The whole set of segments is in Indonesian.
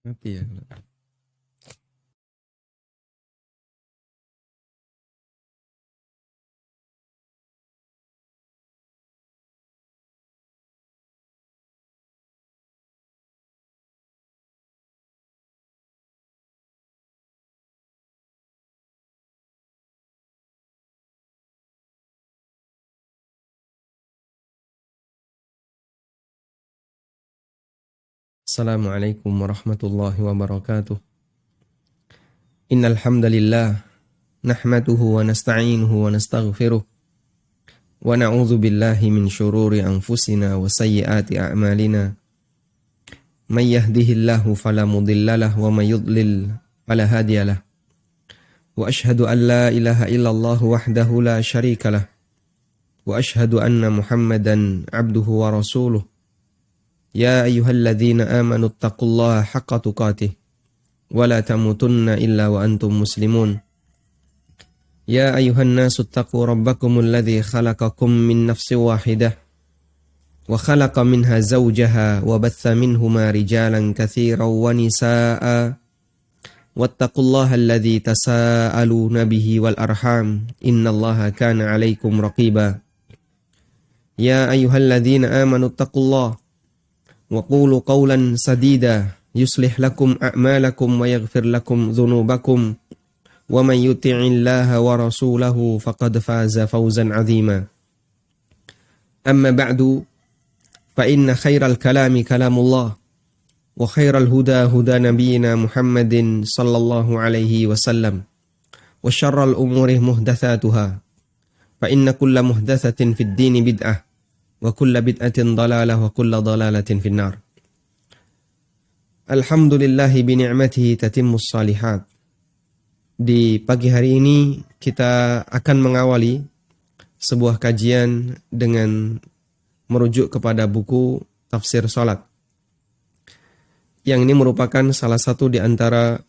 Mati ya. Assalamualaikum warahmatullahi wabarakatuh. Innal hamdalillah nahmaduhu wa nasta'inuhu wa nastaghfiruh wa na'udzu billahi min syururi anfusina wa sayyiati a'malina. May yahdihillahu fala mudhillalah wa may yudlil fala hadiyalah. Wa ashhadu an la ilaha illallah wahdahu la syarikalah. Wa ashhadu anna Muhammadan 'abduhu wa rasuluh. Ya ayyuhalladzina amanu taqullaha haqqa tuqatih wa la tamutunna illa wa antum muslimun. Ya ayyuhan nasu taqu rabbakumul ladzi khalaqakum min nafsin wahidah wa khalaqa minha zawjaha wa batha minhuma rijalan katsiran wa nisaa'a wattaqullaha alladzi tasaaluna bihi wal arham innallaha kana 'alaikum raqiba. Ya ayyuhalladzina amanu taqullaha wa qulu qawlan sadida yuslih lakum a'malakum wa yaghfir lakum dhunubakum wa man yuti'illaha wa rasulahu faqad faza fawzan 'azima. Amma ba'du fa inna khairal kalami kalamullah wa khairal huda huda nabiyyina Muhammadin sallallahu alaihi wasallam wa syarral umuri muhdatsatuha fa inna kulla muhdatsatin fid dini bid'ah wa kulla bid'atin dalalah wa kulla dalalatin finnar. Alhamdulillahi bi ni'matihi tatimmus salihat. Di pagi hari ini kita akan mengawali sebuah kajian dengan merujuk kepada buku tafsir salat. Yang ini merupakan salah satu di antara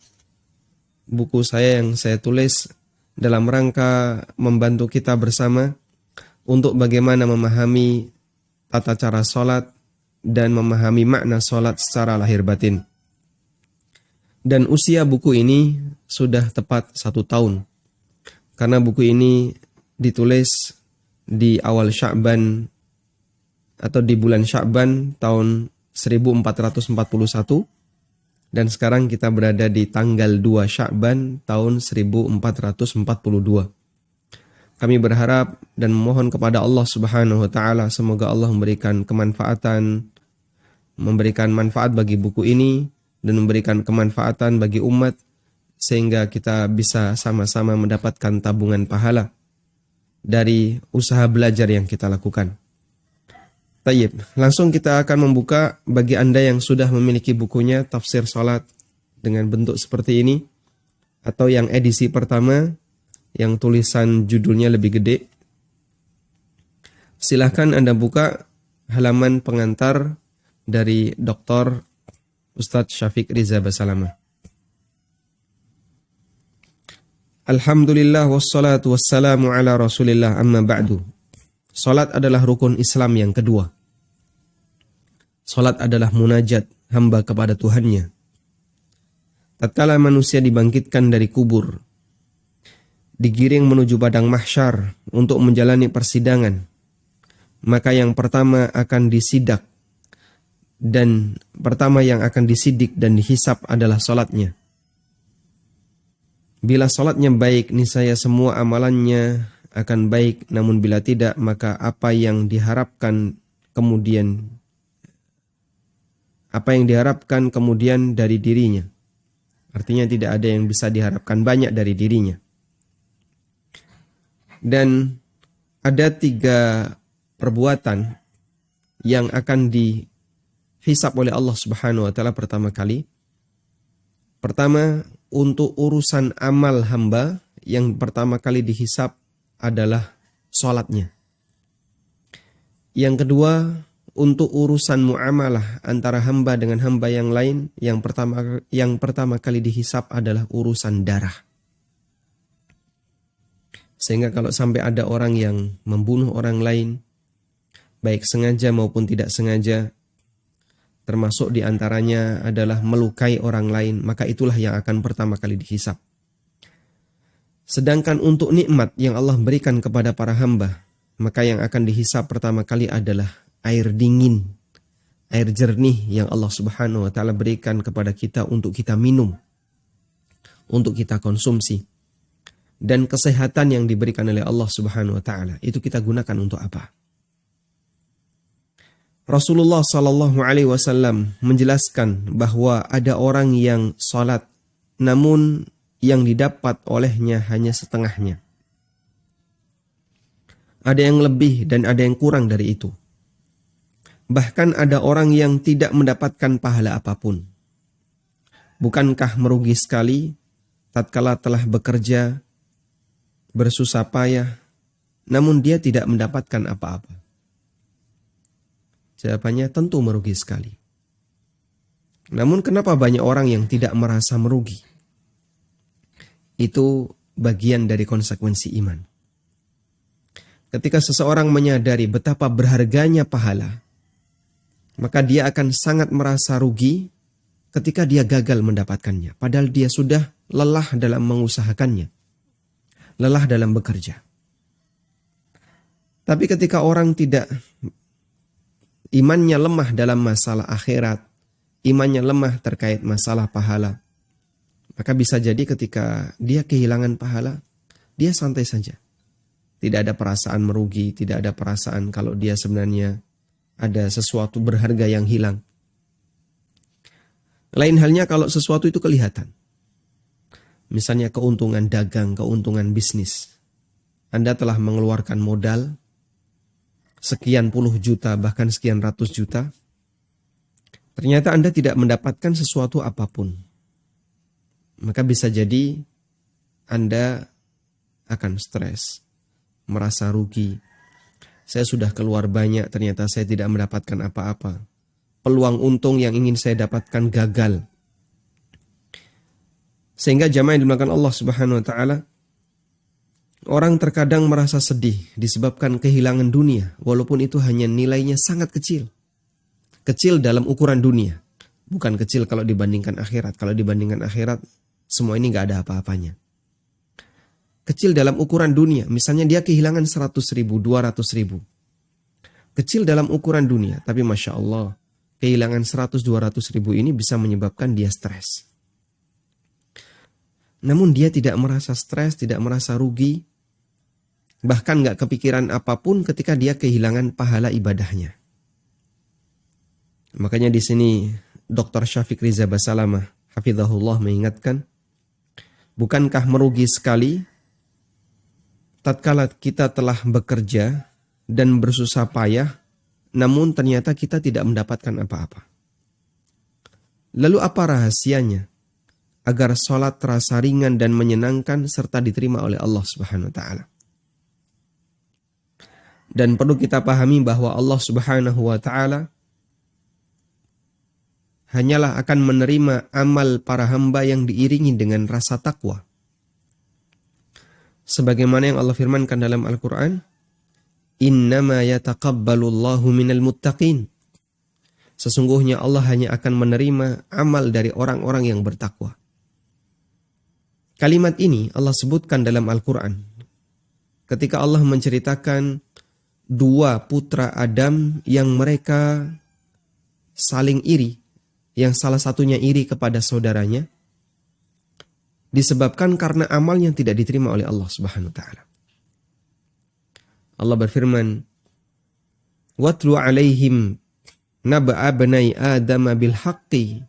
buku saya yang saya tulis dalam rangka membantu kita bersama untuk bagaimana memahami tata cara sholat dan memahami makna sholat secara lahir batin. Dan usia buku ini sudah tepat 1 tahun. Karena buku ini ditulis di awal Sya'ban atau di bulan Sya'ban tahun 1441. Dan sekarang kita berada di tanggal 2 Sya'ban tahun 1442. Kami berharap dan memohon kepada Allah Subhanahu wa taala semoga Allah memberikan manfaat bagi buku ini dan memberikan kemanfaatan bagi umat sehingga kita bisa sama-sama mendapatkan tabungan pahala dari usaha belajar yang kita lakukan. Tayyib, langsung kita akan membuka bagi Anda yang sudah memiliki bukunya Tafsir Salat dengan bentuk seperti ini atau yang edisi pertama yang tulisan judulnya lebih gede. Silahkan Anda buka halaman pengantar dari Dr. Ustadz Syafiq Riza Basalamah. Alhamdulillah wassalatu wassalamu ala rasulillah amma ba'du. Salat adalah rukun Islam yang kedua. Salat adalah munajat hamba kepada Tuhannya. Tatkala manusia dibangkitkan dari kubur, digiring menuju padang mahsyar untuk menjalani persidangan, maka yang pertama akan disidak dan pertama yang akan disidik dan dihisap adalah salatnya. Bila salatnya baik, niscaya semua amalannya akan baik, namun bila tidak, maka apa yang diharapkan kemudian dari dirinya. Artinya tidak ada yang bisa diharapkan banyak dari dirinya. Dan ada 3 perbuatan yang akan dihisap oleh Allah Subhanahu wa taala pertama kali. Pertama, untuk urusan amal hamba yang pertama kali dihisap adalah salatnya. Yang kedua, untuk urusan muamalah antara hamba dengan hamba yang lain, yang pertama kali dihisap adalah urusan darah. Sehingga kalau sampai ada orang yang membunuh orang lain, baik sengaja maupun tidak sengaja, termasuk diantaranya adalah melukai orang lain, maka itulah yang akan pertama kali dihisap. Sedangkan untuk nikmat yang Allah berikan kepada para hamba, maka yang akan dihisap pertama kali adalah air dingin, air jernih yang Allah Subhanahu wa Ta'ala berikan kepada kita untuk kita minum, untuk kita konsumsi. Dan kesehatan yang diberikan oleh Allah Subhanahu wa Ta'ala, itu kita gunakan untuk apa? Rasulullah Sallallahu Alaihi Wasallam menjelaskan bahwa ada orang yang salat, namun yang didapat olehnya hanya setengahnya. Ada yang lebih dan ada yang kurang dari itu. Bahkan ada orang yang tidak mendapatkan pahala apapun. Bukankah merugi sekali tatkala telah bekerja, bersusah payah, namun dia tidak mendapatkan apa-apa? Jawabannya tentu merugi sekali. Namun kenapa banyak orang yang tidak merasa merugi? Itu bagian dari konsekuensi iman. Ketika seseorang menyadari betapa berharganya pahala, maka dia akan sangat merasa rugi ketika dia gagal mendapatkannya. Padahal dia sudah lelah dalam mengusahakannya, lelah dalam bekerja. Tapi ketika orang tidak, imannya lemah dalam masalah akhirat, imannya lemah terkait masalah pahala, maka bisa jadi ketika dia kehilangan pahala, dia santai saja. Tidak ada perasaan merugi, tidak ada perasaan kalau dia sebenarnya ada sesuatu berharga yang hilang. Lain halnya kalau sesuatu itu kelihatan. Misalnya keuntungan dagang, keuntungan bisnis. Anda telah mengeluarkan modal sekian puluh juta, bahkan sekian ratus juta. Ternyata Anda tidak mendapatkan sesuatu apapun. Maka bisa jadi Anda akan stres, merasa rugi. Saya sudah keluar banyak, ternyata saya tidak mendapatkan apa-apa. Peluang untung yang ingin saya dapatkan gagal. Sehingga jamaah yang dimuliakan Allah Subhanahu wa Ta'ala, orang terkadang merasa sedih disebabkan kehilangan dunia, walaupun itu hanya nilainya sangat kecil. Kecil dalam ukuran dunia, bukan kecil kalau dibandingkan akhirat. Kalau dibandingkan akhirat, semua ini gak ada apa-apanya. Kecil dalam ukuran dunia, misalnya dia kehilangan 100 ribu, 200 ribu. Kecil dalam ukuran dunia, tapi Masya Allah, kehilangan 100-200 ribu ini bisa menyebabkan dia stres. Namun dia tidak merasa stres, tidak merasa rugi, bahkan gak kepikiran apapun ketika dia kehilangan pahala ibadahnya. Makanya di sini Dr. Syafiq Riza Basalamah hafizahullah mengingatkan, bukankah merugi sekali tatkala kita telah bekerja dan bersusah payah, namun ternyata kita tidak mendapatkan apa-apa. Lalu apa rahasianya agar sholat terasa ringan dan menyenangkan serta diterima oleh Allah Subhanahu wa Ta'ala? Dan perlu kita pahami bahwa Allah Subhanahu wa Ta'ala hanyalah akan menerima amal para hamba yang diiringi dengan rasa takwa. Sebagaimana yang Allah firmankan dalam Al-Quran, innama yataqabbalullahu minal muttaqin. Sesungguhnya Allah hanya akan menerima amal dari orang-orang yang bertakwa. Kalimat ini Allah sebutkan dalam Al-Quran ketika Allah menceritakan dua putra Adam yang mereka saling iri, yang salah satunya iri kepada saudaranya, disebabkan karena amal yang tidak diterima oleh Allah Subhanahu wa Ta'ala. Allah berfirman, "Watlu 'alaihim nab'a bani Adam bil haqqi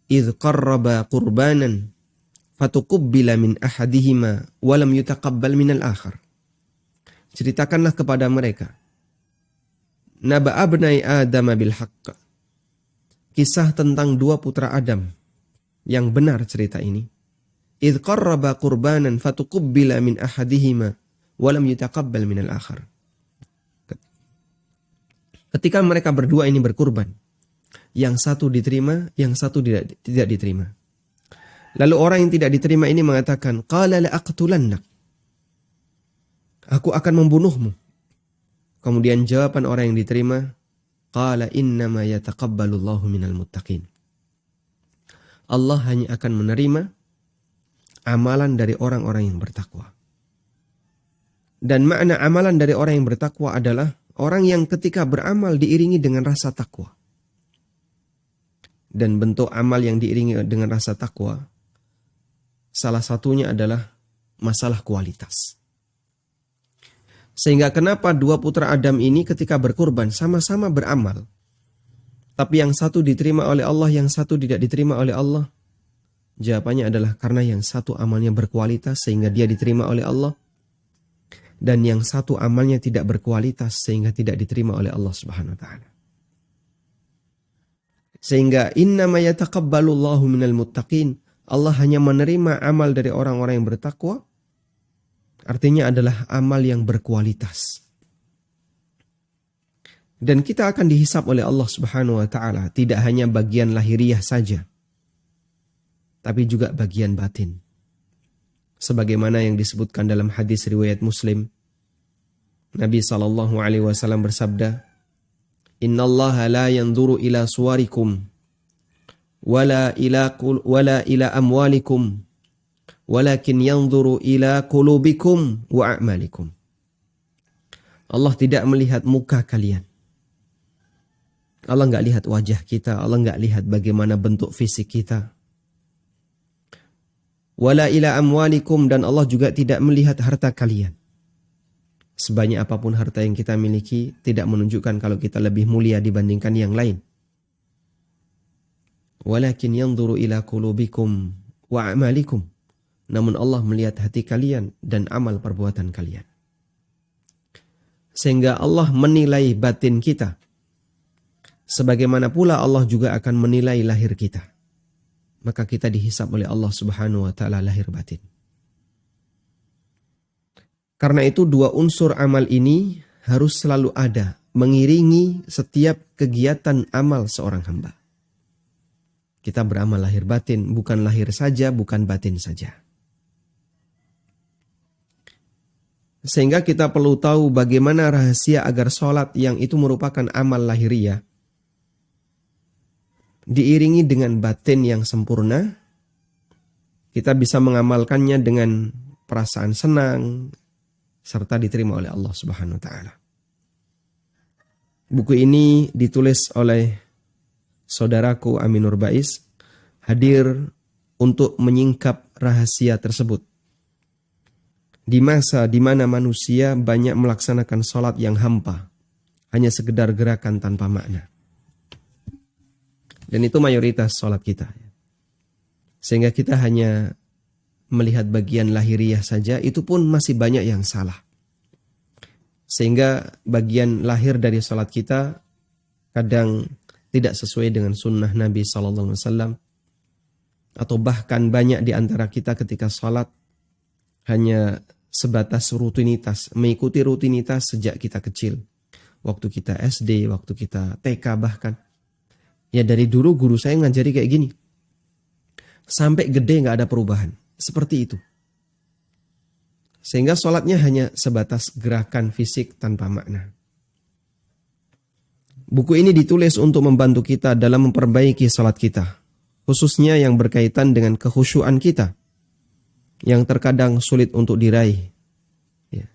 idz qarraba qurbanan fatuqabbala min ahadihima wa lam yutaqabbal min al-akhar." Ceritakanlah kepada mereka nab'a bani Adam bil haqq. Kisah tentang dua putra Adam yang benar cerita ini. Idz qarraba qurbanan fatuqabbala min ahadihima wa lam yutaqabbal min al-akhar. Ketika mereka berdua ini berkurban, yang satu diterima, yang satu tidak diterima. Lalu orang yang tidak diterima ini mengatakan, qala la aqtulannak. Aku akan membunuhmu. Kemudian jawaban orang yang diterima, Qala innama yataqabbalullahu minal muttaqin. Allah hanya akan menerima amalan dari orang-orang yang bertakwa. Dan makna amalan dari orang yang bertakwa adalah orang yang ketika beramal diiringi dengan rasa takwa. Dan bentuk amal yang diiringi dengan rasa takwa, salah satunya adalah masalah kualitas. Sehingga kenapa dua putra Adam ini ketika berkurban sama-sama beramal, tapi yang satu diterima oleh Allah, yang satu tidak diterima oleh Allah? Jawabannya adalah karena yang satu amalnya berkualitas sehingga dia diterima oleh Allah, dan yang satu amalnya tidak berkualitas sehingga tidak diterima oleh Allah Subhanahu wa taala. Sehingga innama yataqabbalullahu minal muttaqin, Allah hanya menerima amal dari orang-orang yang bertakwa, artinya adalah amal yang berkualitas. Dan kita akan dihisab oleh Allah Subhanahu wa taala tidak hanya bagian lahiriah saja, tapi juga bagian batin. Sebagaimana yang disebutkan dalam hadis riwayat Muslim, Nabi SAW bersabda, "Innallaha la yanzuru ila suwarikum wala ila amwalikum, walakin yanzuru ila qulubikum wa a'malikum." Allah tidak melihat muka kalian. Allah enggak lihat wajah kita, Allah enggak lihat bagaimana bentuk fisik kita. Wala ila amwalikum, dan Allah juga tidak melihat harta kalian. Sebanyak apapun harta yang kita miliki tidak menunjukkan kalau kita lebih mulia dibandingkan yang lain. Walakin yanzuru ila qulubikum wa a'malikum. Namun Allah melihat hati kalian dan amal perbuatan kalian. Sehingga Allah menilai batin kita. Sebagaimana pula Allah juga akan menilai lahir kita. Maka kita dihisab oleh Allah Subhanahu wa taala lahir batin. Karena itu dua unsur amal ini harus selalu ada, mengiringi setiap kegiatan amal seorang hamba. Kita beramal lahir batin, bukan lahir saja, bukan batin saja. Sehingga kita perlu tahu bagaimana rahasia agar sholat yang itu merupakan amal lahiriah diiringi dengan batin yang sempurna, kita bisa mengamalkannya dengan perasaan senang, serta diterima oleh Allah Subhanahu wa taala. Buku ini ditulis oleh saudaraku Aminur Bais, hadir untuk menyingkap rahasia tersebut. Di masa di mana manusia banyak melaksanakan sholat yang hampa, hanya sekedar gerakan tanpa makna. Dan itu mayoritas sholat kita. Sehingga kita hanya melihat bagian lahiriah saja, itu pun masih banyak yang salah. Sehingga bagian lahir dari sholat kita kadang tidak sesuai dengan sunnah Nabi SAW. Atau bahkan banyak di antara kita ketika sholat hanya sebatas rutinitas, mengikuti rutinitas sejak kita kecil. Waktu kita SD, waktu kita TK bahkan. Ya dari dulu guru saya ngajari kayak gini. Sampai gede gak ada perubahan. Seperti itu. Sehingga sholatnya hanya sebatas gerakan fisik tanpa makna. Buku ini ditulis untuk membantu kita dalam memperbaiki sholat kita. Khususnya yang berkaitan dengan kekhusyuan kita. Yang terkadang sulit untuk diraih. Ya.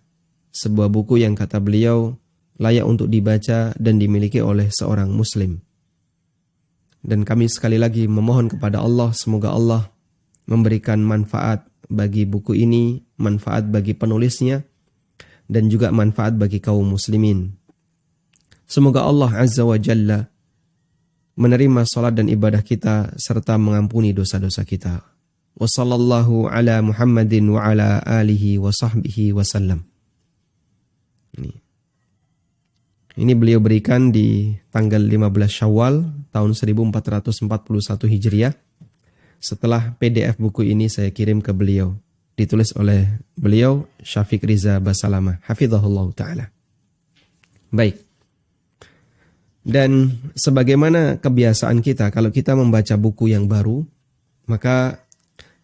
Sebuah buku yang kata beliau layak untuk dibaca dan dimiliki oleh seorang muslim. Dan kami sekali lagi memohon kepada Allah, semoga Allah memberikan manfaat bagi buku ini, manfaat bagi penulisnya, dan juga manfaat bagi kaum muslimin. Semoga Allah Azza wa Jalla menerima salat dan ibadah kita, serta mengampuni dosa-dosa kita. Wa sallallahu ala Muhammadin wa ala alihi wa sahbihi wa sallam. Ini beliau berikan di tanggal 15 Syawal tahun 1441 Hijriah. Setelah PDF buku ini saya kirim ke beliau. Ditulis oleh beliau Syafiq Riza Basalamah. Hafizahullah ta'ala. Baik. Dan sebagaimana kebiasaan kita, kalau kita membaca buku yang baru, maka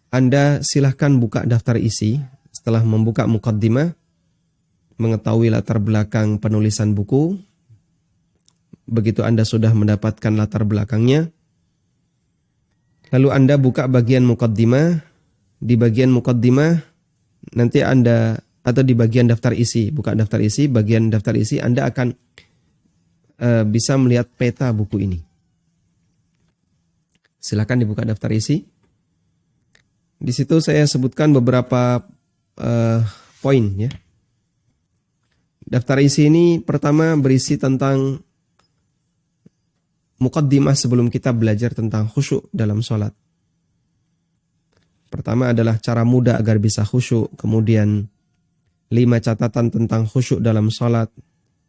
Anda silahkan buka daftar isi. Setelah membuka muqaddimah, mengetahui latar belakang penulisan buku, Begitu Anda sudah mendapatkan latar belakangnya, lalu Anda buka bagian muqaddimah. Di bagian muqaddimah nanti Anda, atau di bagian daftar isi, buka daftar isi, bagian daftar isi Anda akan bisa melihat peta buku ini. Silakan dibuka daftar isi. Di situ saya sebutkan beberapa poin ya. Daftar isi ini pertama berisi tentang muqaddimah sebelum kita belajar tentang khusyuk dalam sholat. Pertama adalah cara mudah agar bisa khusyuk, kemudian 5 catatan tentang khusyuk dalam sholat.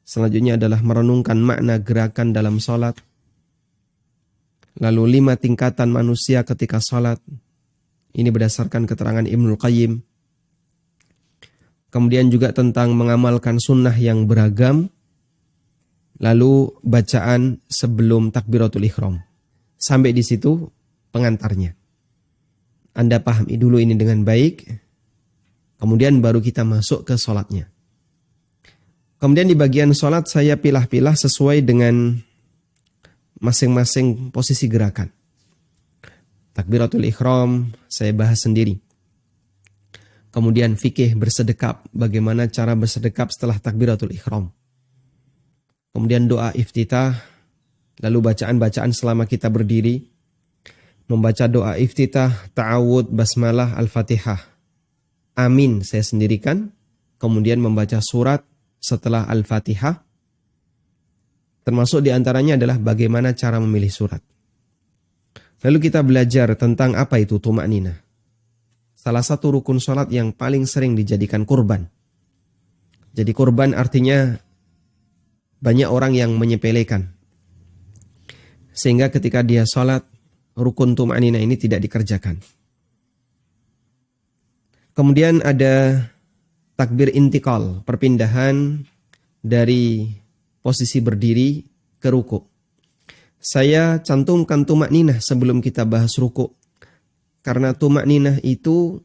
Selanjutnya adalah merenungkan makna gerakan dalam sholat. Lalu 5 tingkatan manusia ketika sholat. Ini berdasarkan keterangan Ibnul Qayyim. Kemudian juga tentang mengamalkan sunnah yang beragam. Lalu bacaan sebelum takbiratul ihram. Sampai di situ pengantarnya. Anda pahami dulu ini dengan baik, kemudian baru kita masuk ke sholatnya. Kemudian di bagian sholat saya pilah-pilah sesuai dengan masing-masing posisi gerakan. Takbiratul ihram saya bahas sendiri. Kemudian fikih bersedekap, bagaimana cara bersedekap setelah takbiratul ihram. Kemudian doa iftitah, lalu bacaan-bacaan selama kita berdiri. Membaca doa iftitah, ta'awud, basmalah, al-fatihah. Amin saya sendirikan. Kemudian membaca surat setelah al-fatihah. Termasuk diantaranya adalah bagaimana cara memilih surat. Lalu kita belajar tentang apa itu tuma'ninah. Salah satu rukun sholat yang paling sering dijadikan kurban. Jadi kurban artinya banyak orang yang menyepelekan. Sehingga ketika dia sholat, rukun tuma'ninah ini tidak dikerjakan. Kemudian ada takbir intikal, perpindahan dari posisi berdiri ke ruku. Saya cantumkan tuma'ninah sebelum kita bahas ruku. Karena tuma'ninah itu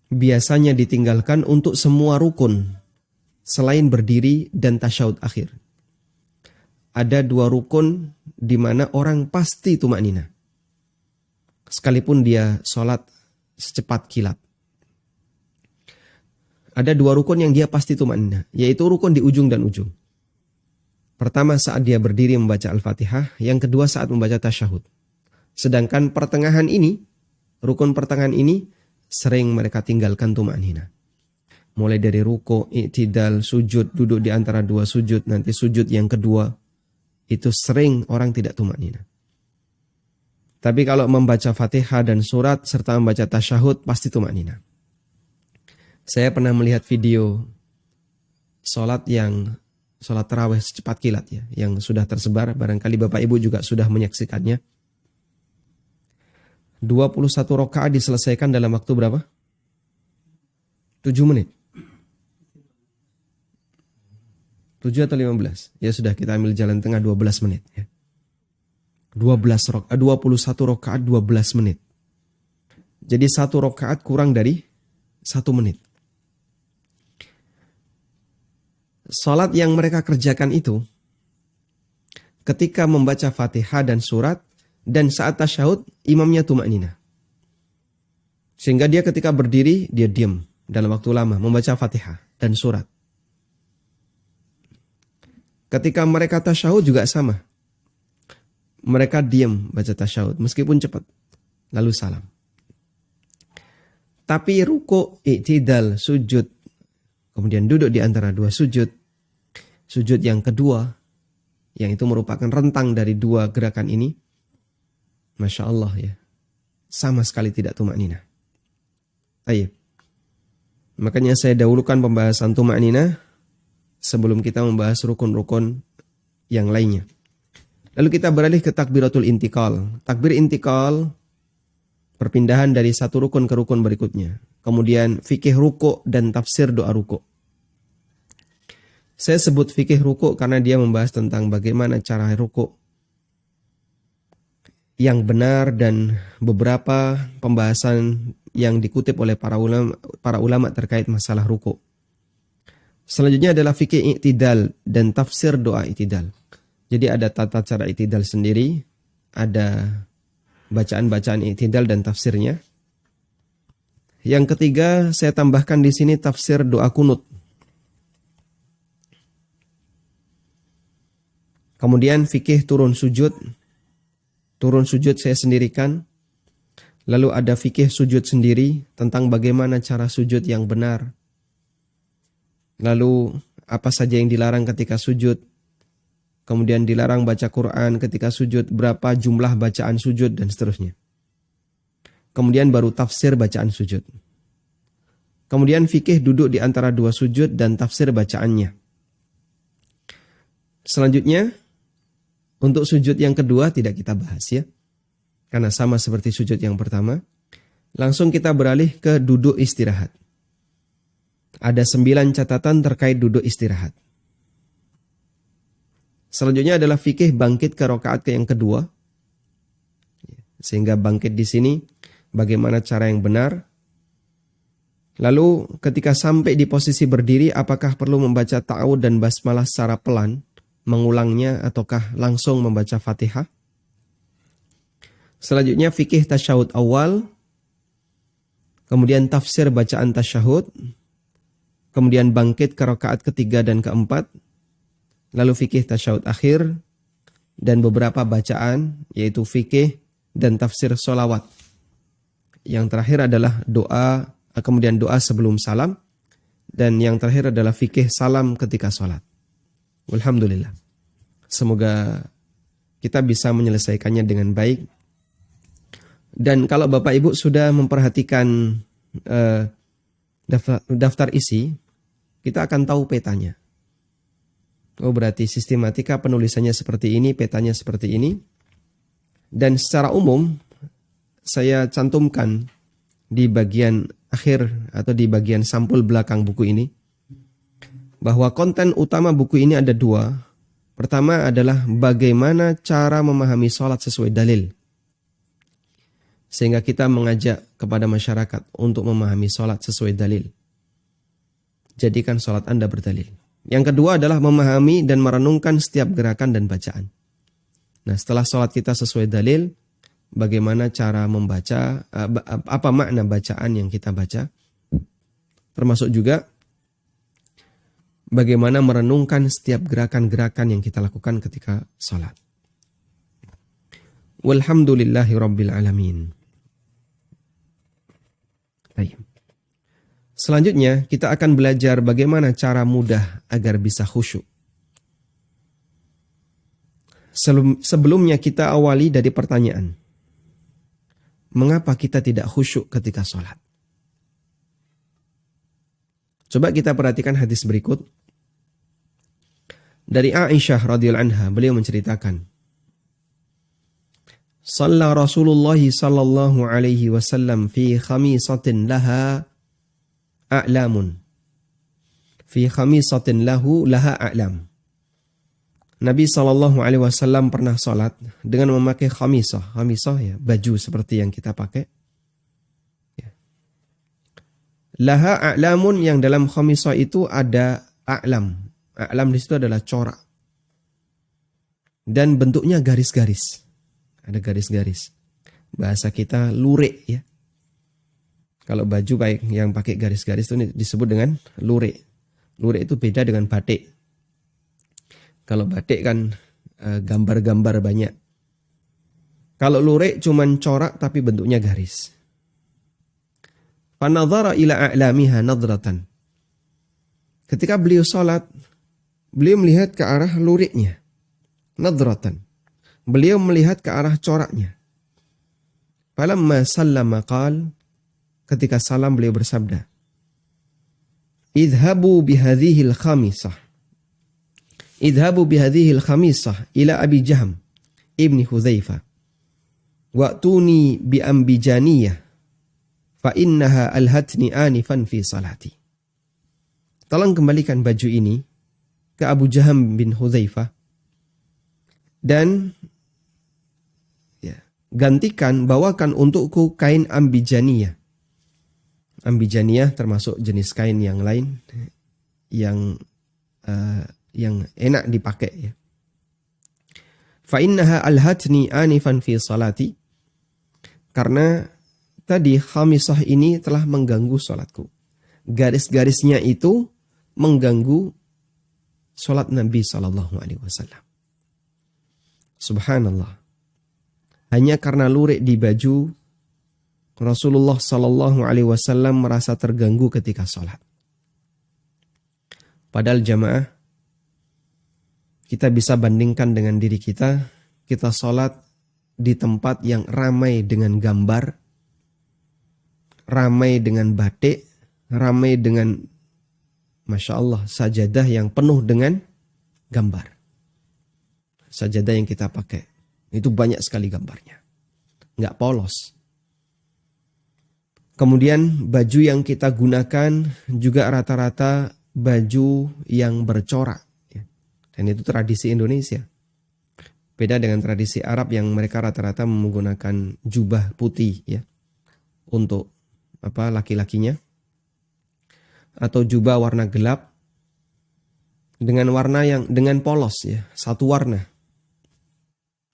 biasanya ditinggalkan untuk semua rukun selain berdiri dan tasyahud akhir. Ada 2 rukun di mana orang pasti tuma'ninah. Sekalipun dia sholat secepat kilat. Ada 2 rukun yang dia pasti tuma'ninah, yaitu rukun di ujung dan ujung. Pertama saat dia berdiri membaca Al-Fatihah, yang kedua saat membaca tasyahud. Sedangkan pertengahan ini, rukun pertengahan ini sering mereka tinggalkan tuma'ninah. Mulai dari ruku, i'tidal, sujud, duduk di antara 2 sujud, nanti sujud yang kedua, itu sering orang tidak tuma'ninah. Tapi kalau membaca Fatihah dan surat serta membaca tasyahud pasti tuma'ninah. Saya pernah melihat video sholat tarawih secepat kilat ya, yang sudah tersebar, barangkali Bapak Ibu juga sudah menyaksikannya. 21 rakaat diselesaikan dalam waktu berapa? 7 menit. 7 atau 15? Ya sudah, kita ambil jalan tengah 12 menit ya. 21 rakaat 12 menit. Jadi 1 rakaat kurang dari 1 menit. Salat yang mereka kerjakan itu ketika membaca Fatihah dan surat dan saat tasyahud imamnya tuma'ninah. Sehingga dia ketika berdiri dia diam dalam waktu lama membaca Fatihah dan surat. Ketika mereka tasyahud juga sama. Mereka diam baca tasyahud meskipun cepat. Lalu salam. Tapi ruku, i'tidal, sujud, kemudian duduk di antara 2 sujud. Sujud yang kedua, yang itu merupakan rentang dari 2 gerakan ini. Masya Allah ya. Sama sekali tidak tuma'ninah. Baik. Makanya saya dahulukan pembahasan tuma'ninah sebelum kita membahas rukun-rukun yang lainnya. Lalu kita beralih ke takbiratul intikal. Takbir intikal, perpindahan dari satu rukun ke rukun berikutnya. Kemudian fikih ruku dan tafsir doa ruku. Saya sebut fikih ruku karena dia membahas tentang bagaimana cara ruku yang benar dan beberapa pembahasan yang dikutip oleh para ulama terkait masalah ruku. Selanjutnya adalah fikih i'tidal dan tafsir doa i'tidal. Jadi ada tata cara i'tidal sendiri, ada bacaan-bacaan i'tidal dan tafsirnya. Yang ketiga, saya tambahkan di sini tafsir doa kunut. Kemudian fikih turun sujud. Turun sujud saya sendirikan. Lalu ada fikih sujud sendiri tentang bagaimana cara sujud yang benar. Lalu apa saja yang dilarang ketika sujud. Kemudian dilarang baca Quran ketika sujud, berapa jumlah bacaan sujud dan seterusnya. Kemudian baru tafsir bacaan sujud. Kemudian fikih duduk di antara dua sujud dan tafsir bacaannya. Selanjutnya, untuk sujud yang kedua tidak kita bahas ya. Karena sama seperti sujud yang pertama. Langsung kita beralih ke duduk istirahat. Ada 9 catatan terkait duduk istirahat. Selanjutnya adalah fikih bangkit ke rakaat yang kedua. Sehingga bangkit di sini bagaimana cara yang benar. Lalu ketika sampai di posisi berdiri, apakah perlu membaca ta'awud dan basmalah secara pelan, mengulangnya ataukah langsung membaca Fatihah? Selanjutnya fikih tasyahud awal, kemudian tafsir bacaan tasyahud, kemudian bangkit ke rakaat ketiga dan keempat, lalu fikih tasyahud akhir, dan beberapa bacaan yaitu fikih dan tafsir sholawat. Yang terakhir adalah doa, kemudian doa sebelum salam, dan yang terakhir adalah fikih salam ketika sholat. Alhamdulillah. Semoga kita bisa menyelesaikannya dengan baik. Dan kalau Bapak Ibu sudah memperhatikan daftar isi, kita akan tahu petanya. Oh, berarti sistematika penulisannya seperti ini, petanya seperti ini. Dan secara umum saya cantumkan di bagian akhir atau di bagian sampul belakang buku ini bahwa konten utama buku ini ada 2. Pertama adalah bagaimana cara memahami sholat sesuai dalil. Sehingga kita mengajak kepada masyarakat untuk memahami sholat sesuai dalil. Jadikan sholat Anda berdalil. Yang kedua adalah memahami dan merenungkan setiap gerakan dan bacaan. Nah, setelah sholat kita sesuai dalil, bagaimana cara membaca, apa makna bacaan yang kita baca. Termasuk juga bagaimana merenungkan setiap gerakan-gerakan yang kita lakukan ketika sholat. Walhamdulillahi rabbil alamin. Baik. Selanjutnya kita akan belajar bagaimana cara mudah agar bisa khusyuk. Sebelumnya kita awali dari pertanyaan. Mengapa kita tidak khusyuk ketika sholat? Coba kita perhatikan hadis berikut. Dari Aisyah radhiyallahu anha, beliau menceritakan. Shalla Rasulullah sallallahu alaihi wasallam fi khamisatin laha a'lamun. Fi khamisatin laha a'lam. Nabi sallallahu alaihi wasallam pernah salat dengan memakai khamisah. Khamisah ya, baju seperti yang kita pakai. Ya. Laha a'lamun, yang dalam khamisah itu ada a'lam. A'lam di situ adalah corak. Dan bentuknya garis-garis. Ada garis-garis. Bahasa kita lurik ya. Kalau baju baik yang pakai garis-garis itu disebut dengan lurik. Lurik itu beda dengan batik. Kalau batik kan gambar-gambar banyak. Kalau lurik cuman corak tapi bentuknya garis. Fanadhara ila a'lamiha nadratan. Ketika beliau salat, beliau melihat ke arah luriknya. Nadratan. Beliau melihat ke arah coraknya. Falamma sallama qal, ketika salam beliau bersabda, idhabu bihadhihil khamisah. Idhabu bihadhihil khamisah ila Abi Jahm ibni Hudzaifah. Wa'tuni bi ambijaniyah fa innaha alhatni anifan fi salati. Tolong kembalikan baju ini ke Abu Jahm bin Hudzaifah dan gantikan, bawakan untukku kain ambijaniyah. Ambijaniyah termasuk jenis kain yang lain yang enak dipakai ya. Fa innaha alhatni anifan fi salati. Karena tadi khamisah ini telah mengganggu salatku. Garis-garisnya itu mengganggu salat Nabi SAW. Subhanallah. Hanya karena lurik di baju, Rasulullah SAW merasa terganggu ketika salat. Padahal jamaah, kita bisa bandingkan dengan diri kita. Kita salat di tempat yang ramai dengan gambar, ramai dengan batik, ramai dengan, Masya Allah, sajadah yang penuh dengan gambar. Sajadah yang kita pakai, itu banyak sekali gambarnya. Nggak polos. Kemudian baju yang kita gunakan juga rata-rata baju yang bercorak. Dan itu tradisi Indonesia. Beda dengan tradisi Arab yang mereka rata-rata menggunakan jubah putih ya untuk laki-lakinya, atau jubah warna gelap dengan warna yang dengan polos ya, satu warna.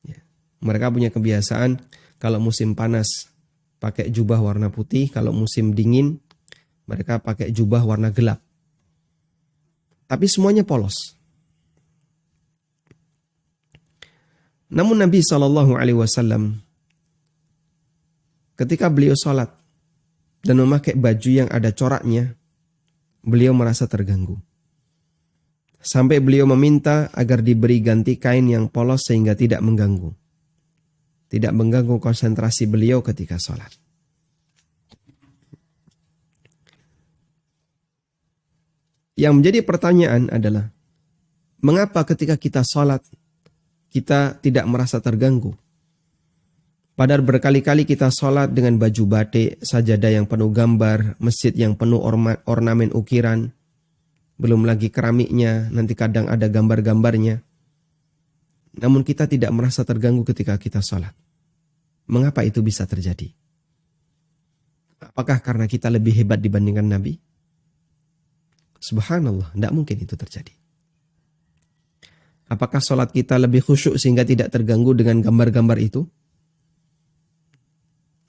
Ya. Mereka punya kebiasaan kalau musim panas pakai jubah warna putih, kalau musim dingin mereka pakai jubah warna gelap. Tapi semuanya polos. Namun Nabi SAW ketika beliau salat dan memakai baju yang ada coraknya, beliau merasa terganggu. Sampai beliau meminta agar diberi ganti kain yang polos sehingga tidak mengganggu. Tidak mengganggu konsentrasi beliau ketika salat. Yang menjadi pertanyaan adalah, mengapa ketika kita salat kita tidak merasa terganggu? Padahal berkali-kali kita sholat dengan baju batik, sajadah yang penuh gambar, masjid yang penuh ornamen ukiran, belum lagi keramiknya, nanti kadang ada gambar-gambarnya. Namun kita tidak merasa terganggu ketika kita sholat. Mengapa itu bisa terjadi? Apakah karena kita lebih hebat dibandingkan Nabi? Subhanallah, tidak mungkin itu terjadi. Apakah sholat kita lebih khusyuk sehingga tidak terganggu dengan gambar-gambar itu?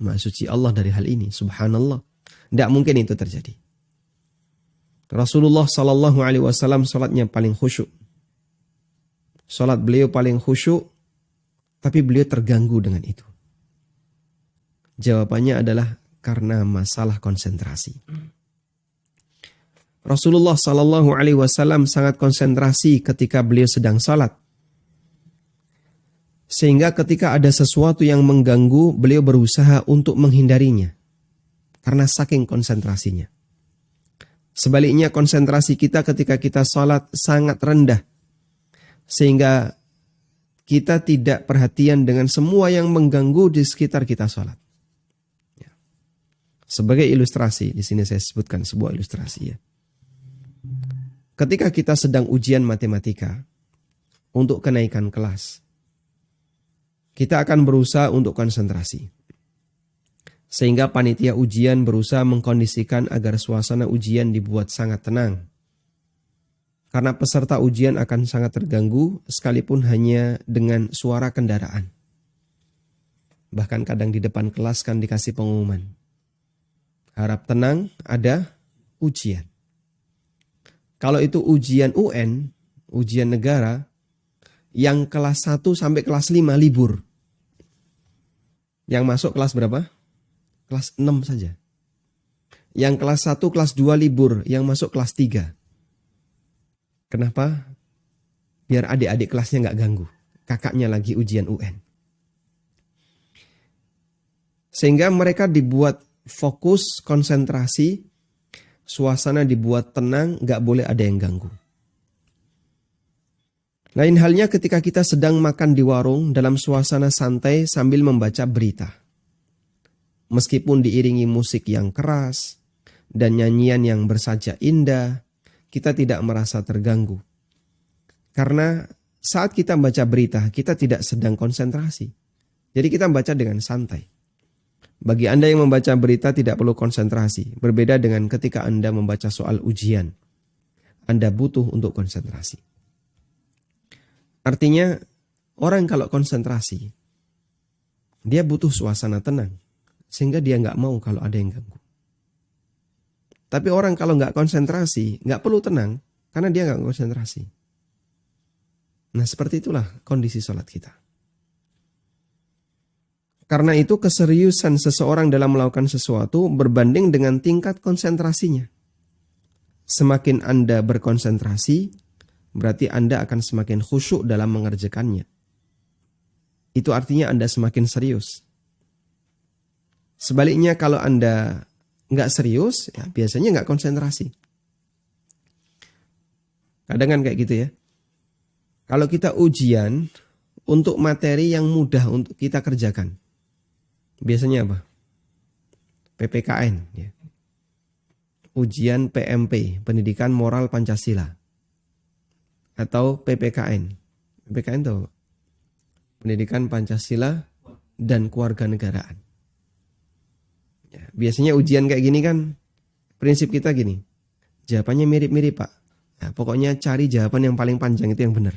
Maha suci Allah dari hal ini. Subhanallah. Tidak mungkin itu terjadi. Rasulullah SAW sholatnya paling khusyuk. Sholat beliau paling khusyuk, tapi beliau terganggu dengan itu. Jawabannya adalah karena masalah konsentrasi. Rasulullah SAW sangat konsentrasi ketika beliau sedang salat. Sehingga ketika ada sesuatu yang mengganggu, beliau berusaha untuk menghindarinya. Karena saking konsentrasinya. Sebaliknya konsentrasi kita ketika kita salat sangat rendah. Sehingga kita tidak perhatian dengan semua yang mengganggu di sekitar kita salat. Sebagai ilustrasi, di sini saya sebutkan sebuah ilustrasi ya. Ketika kita sedang ujian matematika untuk kenaikan kelas, kita akan berusaha untuk konsentrasi. Sehingga panitia ujian berusaha mengkondisikan agar suasana ujian dibuat sangat tenang. Karena peserta ujian akan sangat terganggu sekalipun hanya dengan suara kendaraan. Bahkan kadang di depan kelas kan dikasih pengumuman. Harap tenang, ada ujian. Kalau itu ujian UN, ujian negara, yang kelas 1 sampai kelas 5 libur. Yang masuk kelas berapa? Kelas 6 saja. Yang kelas 1, kelas 2 libur, yang masuk kelas 3. Kenapa? Biar adik-adik kelasnya nggak ganggu. Kakaknya lagi ujian UN. Sehingga mereka dibuat fokus, konsentrasi, suasana dibuat tenang, gak boleh ada yang ganggu. Lain halnya ketika kita sedang makan di warung dalam suasana santai sambil membaca berita. Meskipun diiringi musik yang keras dan nyanyian yang bersaja indah, kita tidak merasa terganggu. Karena saat kita baca berita, kita tidak sedang konsentrasi. Jadi kita baca dengan santai. Bagi Anda yang membaca berita tidak perlu konsentrasi. Berbeda dengan ketika Anda membaca soal ujian. Anda butuh untuk konsentrasi. Artinya Orang kalau konsentrasi, dia butuh suasana tenang. Sehingga dia nggak mau kalau ada yang ganggu. Tapi orang kalau nggak konsentrasi, nggak perlu tenang. Karena dia nggak konsentrasi. Nah seperti itulah kondisi sholat kita. Karena itu keseriusan seseorang dalam melakukan sesuatu berbanding dengan tingkat konsentrasinya. Semakin Anda berkonsentrasi, berarti Anda akan semakin khusyuk dalam mengerjakannya. Itu artinya Anda semakin serius. Sebaliknya kalau Anda nggak serius, ya biasanya nggak konsentrasi. Kadang kan kayak gitu ya. Kalau kita ujian untuk materi yang mudah untuk kita kerjakan, biasanya apa? PPKN. Ya. Ujian PMP, Pendidikan Moral Pancasila. Atau PPKN. PPKN itu Pendidikan Pancasila dan Kewarganegaraan. Ya, biasanya ujian kayak gini kan, prinsip kita gini. Jawabannya mirip-mirip Pak. Nah, pokoknya cari jawaban yang paling panjang itu yang benar.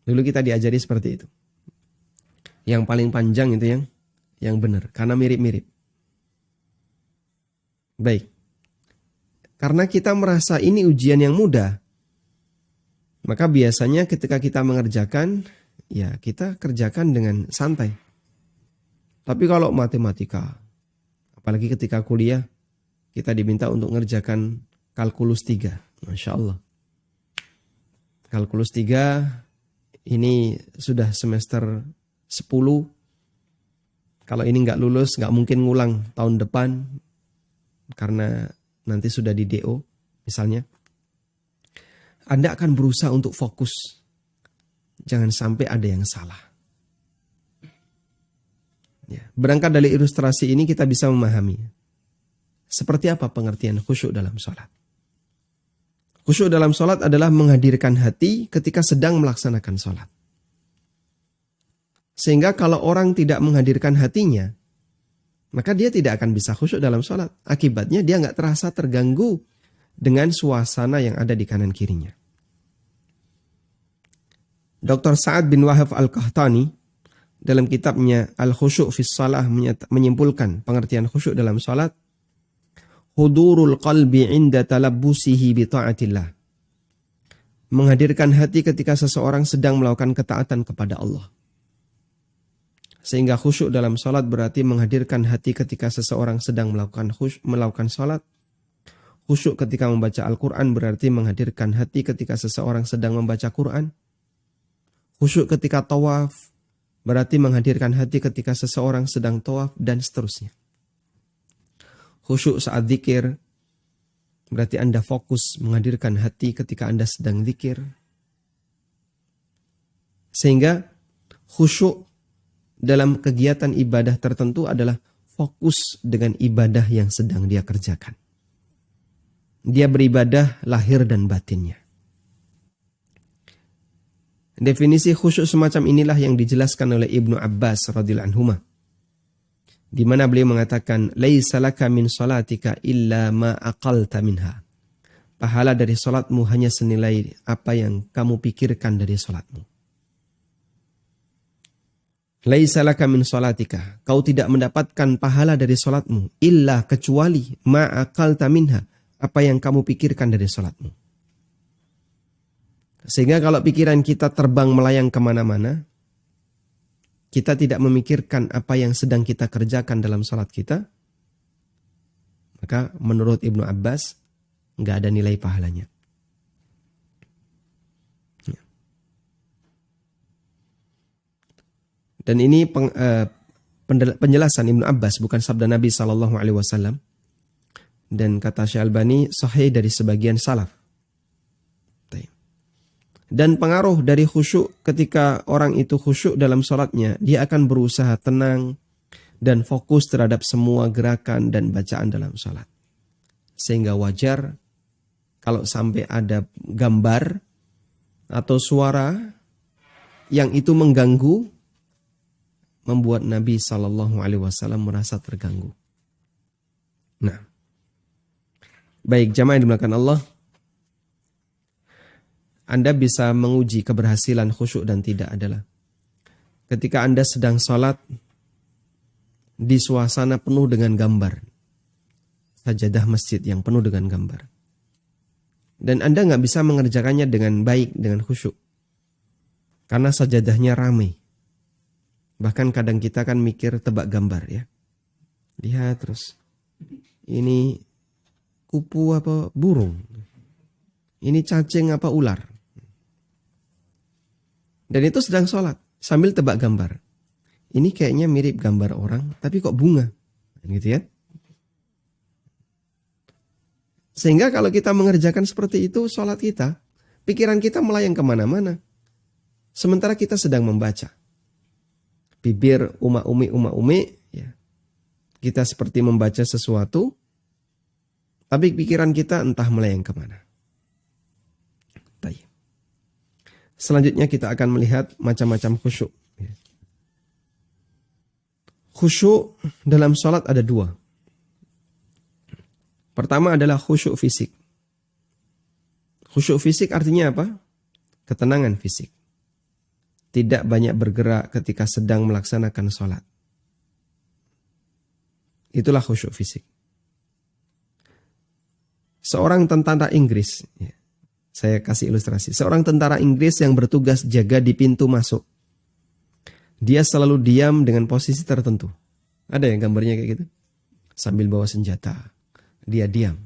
Dulu kita diajari seperti itu. Yang paling panjang itu yang benar, karena mirip-mirip. Baik. Karena kita merasa ini ujian yang mudah, maka biasanya ketika kita mengerjakan, ya kita kerjakan dengan santai. Tapi kalau matematika, apalagi ketika kuliah, kita diminta untuk mengerjakan kalkulus 3. Masya Allah. Kalkulus 3 ini sudah semester 10. Kalau ini nggak lulus, nggak mungkin ngulang tahun depan. Karena nanti sudah di DO misalnya. Anda akan berusaha untuk fokus. Jangan sampai ada yang salah. Ya, berangkat dari ilustrasi ini kita bisa memahami seperti apa pengertian khusyuk dalam sholat. Khusyuk dalam sholat adalah menghadirkan hati ketika sedang melaksanakan sholat. Sehingga kalau orang tidak menghadirkan hatinya, maka dia tidak akan bisa khusyuk dalam sholat. Akibatnya dia nggak terasa terganggu dengan suasana yang ada di kanan kirinya. Dr. Sa'ad bin Wahab Al-Qahtani dalam kitabnya Al-Khusyuk fis Shalah menyimpulkan pengertian khusyuk dalam sholat. Hudurul qalbi inda talabbusihi bi ta'atillah. Menghadirkan hati ketika seseorang sedang melakukan ketaatan kepada Allah. Sehingga khusyuk dalam sholat berarti menghadirkan hati ketika seseorang sedang melakukan sholat. Khusyuk ketika membaca Al-Quran berarti menghadirkan hati ketika seseorang sedang membaca Quran. Khusyuk ketika tawaf berarti menghadirkan hati ketika seseorang sedang tawaf dan seterusnya. Khusyuk saat zikir berarti Anda fokus menghadirkan hati ketika Anda sedang zikir. Sehingga khusyuk dalam kegiatan ibadah tertentu adalah fokus dengan ibadah yang sedang dia kerjakan. Dia beribadah lahir dan batinnya. Definisi khusyuk semacam inilah yang dijelaskan oleh Ibnu Abbas radhiyallahu anhuma, di mana beliau mengatakan, "Laisa laka min salatika illa ma aqalta minha." Pahala dari salatmu hanya senilai apa yang kamu pikirkan dari salatmu. Laisa laka min salatika, kau tidak mendapatkan pahala dari salatmu illa kecuali ma aqalta minha, apa yang kamu pikirkan dari salatmu. Sehingga kalau pikiran kita terbang melayang kemana-mana, kita tidak memikirkan apa yang sedang kita kerjakan dalam salat kita, maka menurut Ibnu Abbas nggak ada nilai pahalanya. Dan ini penjelasan Ibnu Abbas, bukan sabda Nabi SAW. Dan kata Syekh Albani sahih dari sebagian salaf. Dan pengaruh dari khusyuk, ketika orang itu khusyuk dalam sholatnya, dia akan berusaha tenang dan fokus terhadap semua gerakan dan bacaan dalam sholat. Sehingga wajar kalau sampai ada gambar atau suara yang itu mengganggu, membuat Nabi SAW merasa terganggu. Nah, baik jamaah yang dimuliakan Allah, Anda bisa menguji keberhasilan khusyuk dan tidak adalah ketika Anda sedang sholat di suasana penuh dengan gambar. Sajadah masjid yang penuh dengan gambar. Dan Anda nggak bisa mengerjakannya dengan baik, dengan khusyuk. Karena sajadahnya ramai. Bahkan kadang kita kan mikir tebak gambar ya. Lihat terus. Ini kupu apa burung? Ini cacing apa ular? Dan itu sedang sholat sambil tebak gambar. Ini kayaknya mirip gambar orang, tapi kok bunga? Gitu ya. Sehingga kalau kita mengerjakan seperti itu sholat kita, pikiran kita melayang kemana-mana. Sementara kita sedang membaca. Bibir uma-umi, ya. Kita seperti membaca sesuatu, tapi pikiran kita entah melayang kemana. Baik. Selanjutnya kita akan melihat macam-macam khusyuk. Khusyuk dalam sholat ada dua. Pertama adalah khusyuk fisik. Khusyuk fisik artinya apa? Ketenangan fisik. Tidak banyak bergerak ketika sedang melaksanakan sholat. Itulah khusyuk fisik. Seorang tentara Inggris, ya, saya kasih ilustrasi. Seorang tentara Inggris yang bertugas jaga di pintu masuk. Dia selalu diam dengan posisi tertentu. Ada yang gambarnya kayak gitu? Sambil bawa senjata, dia diam.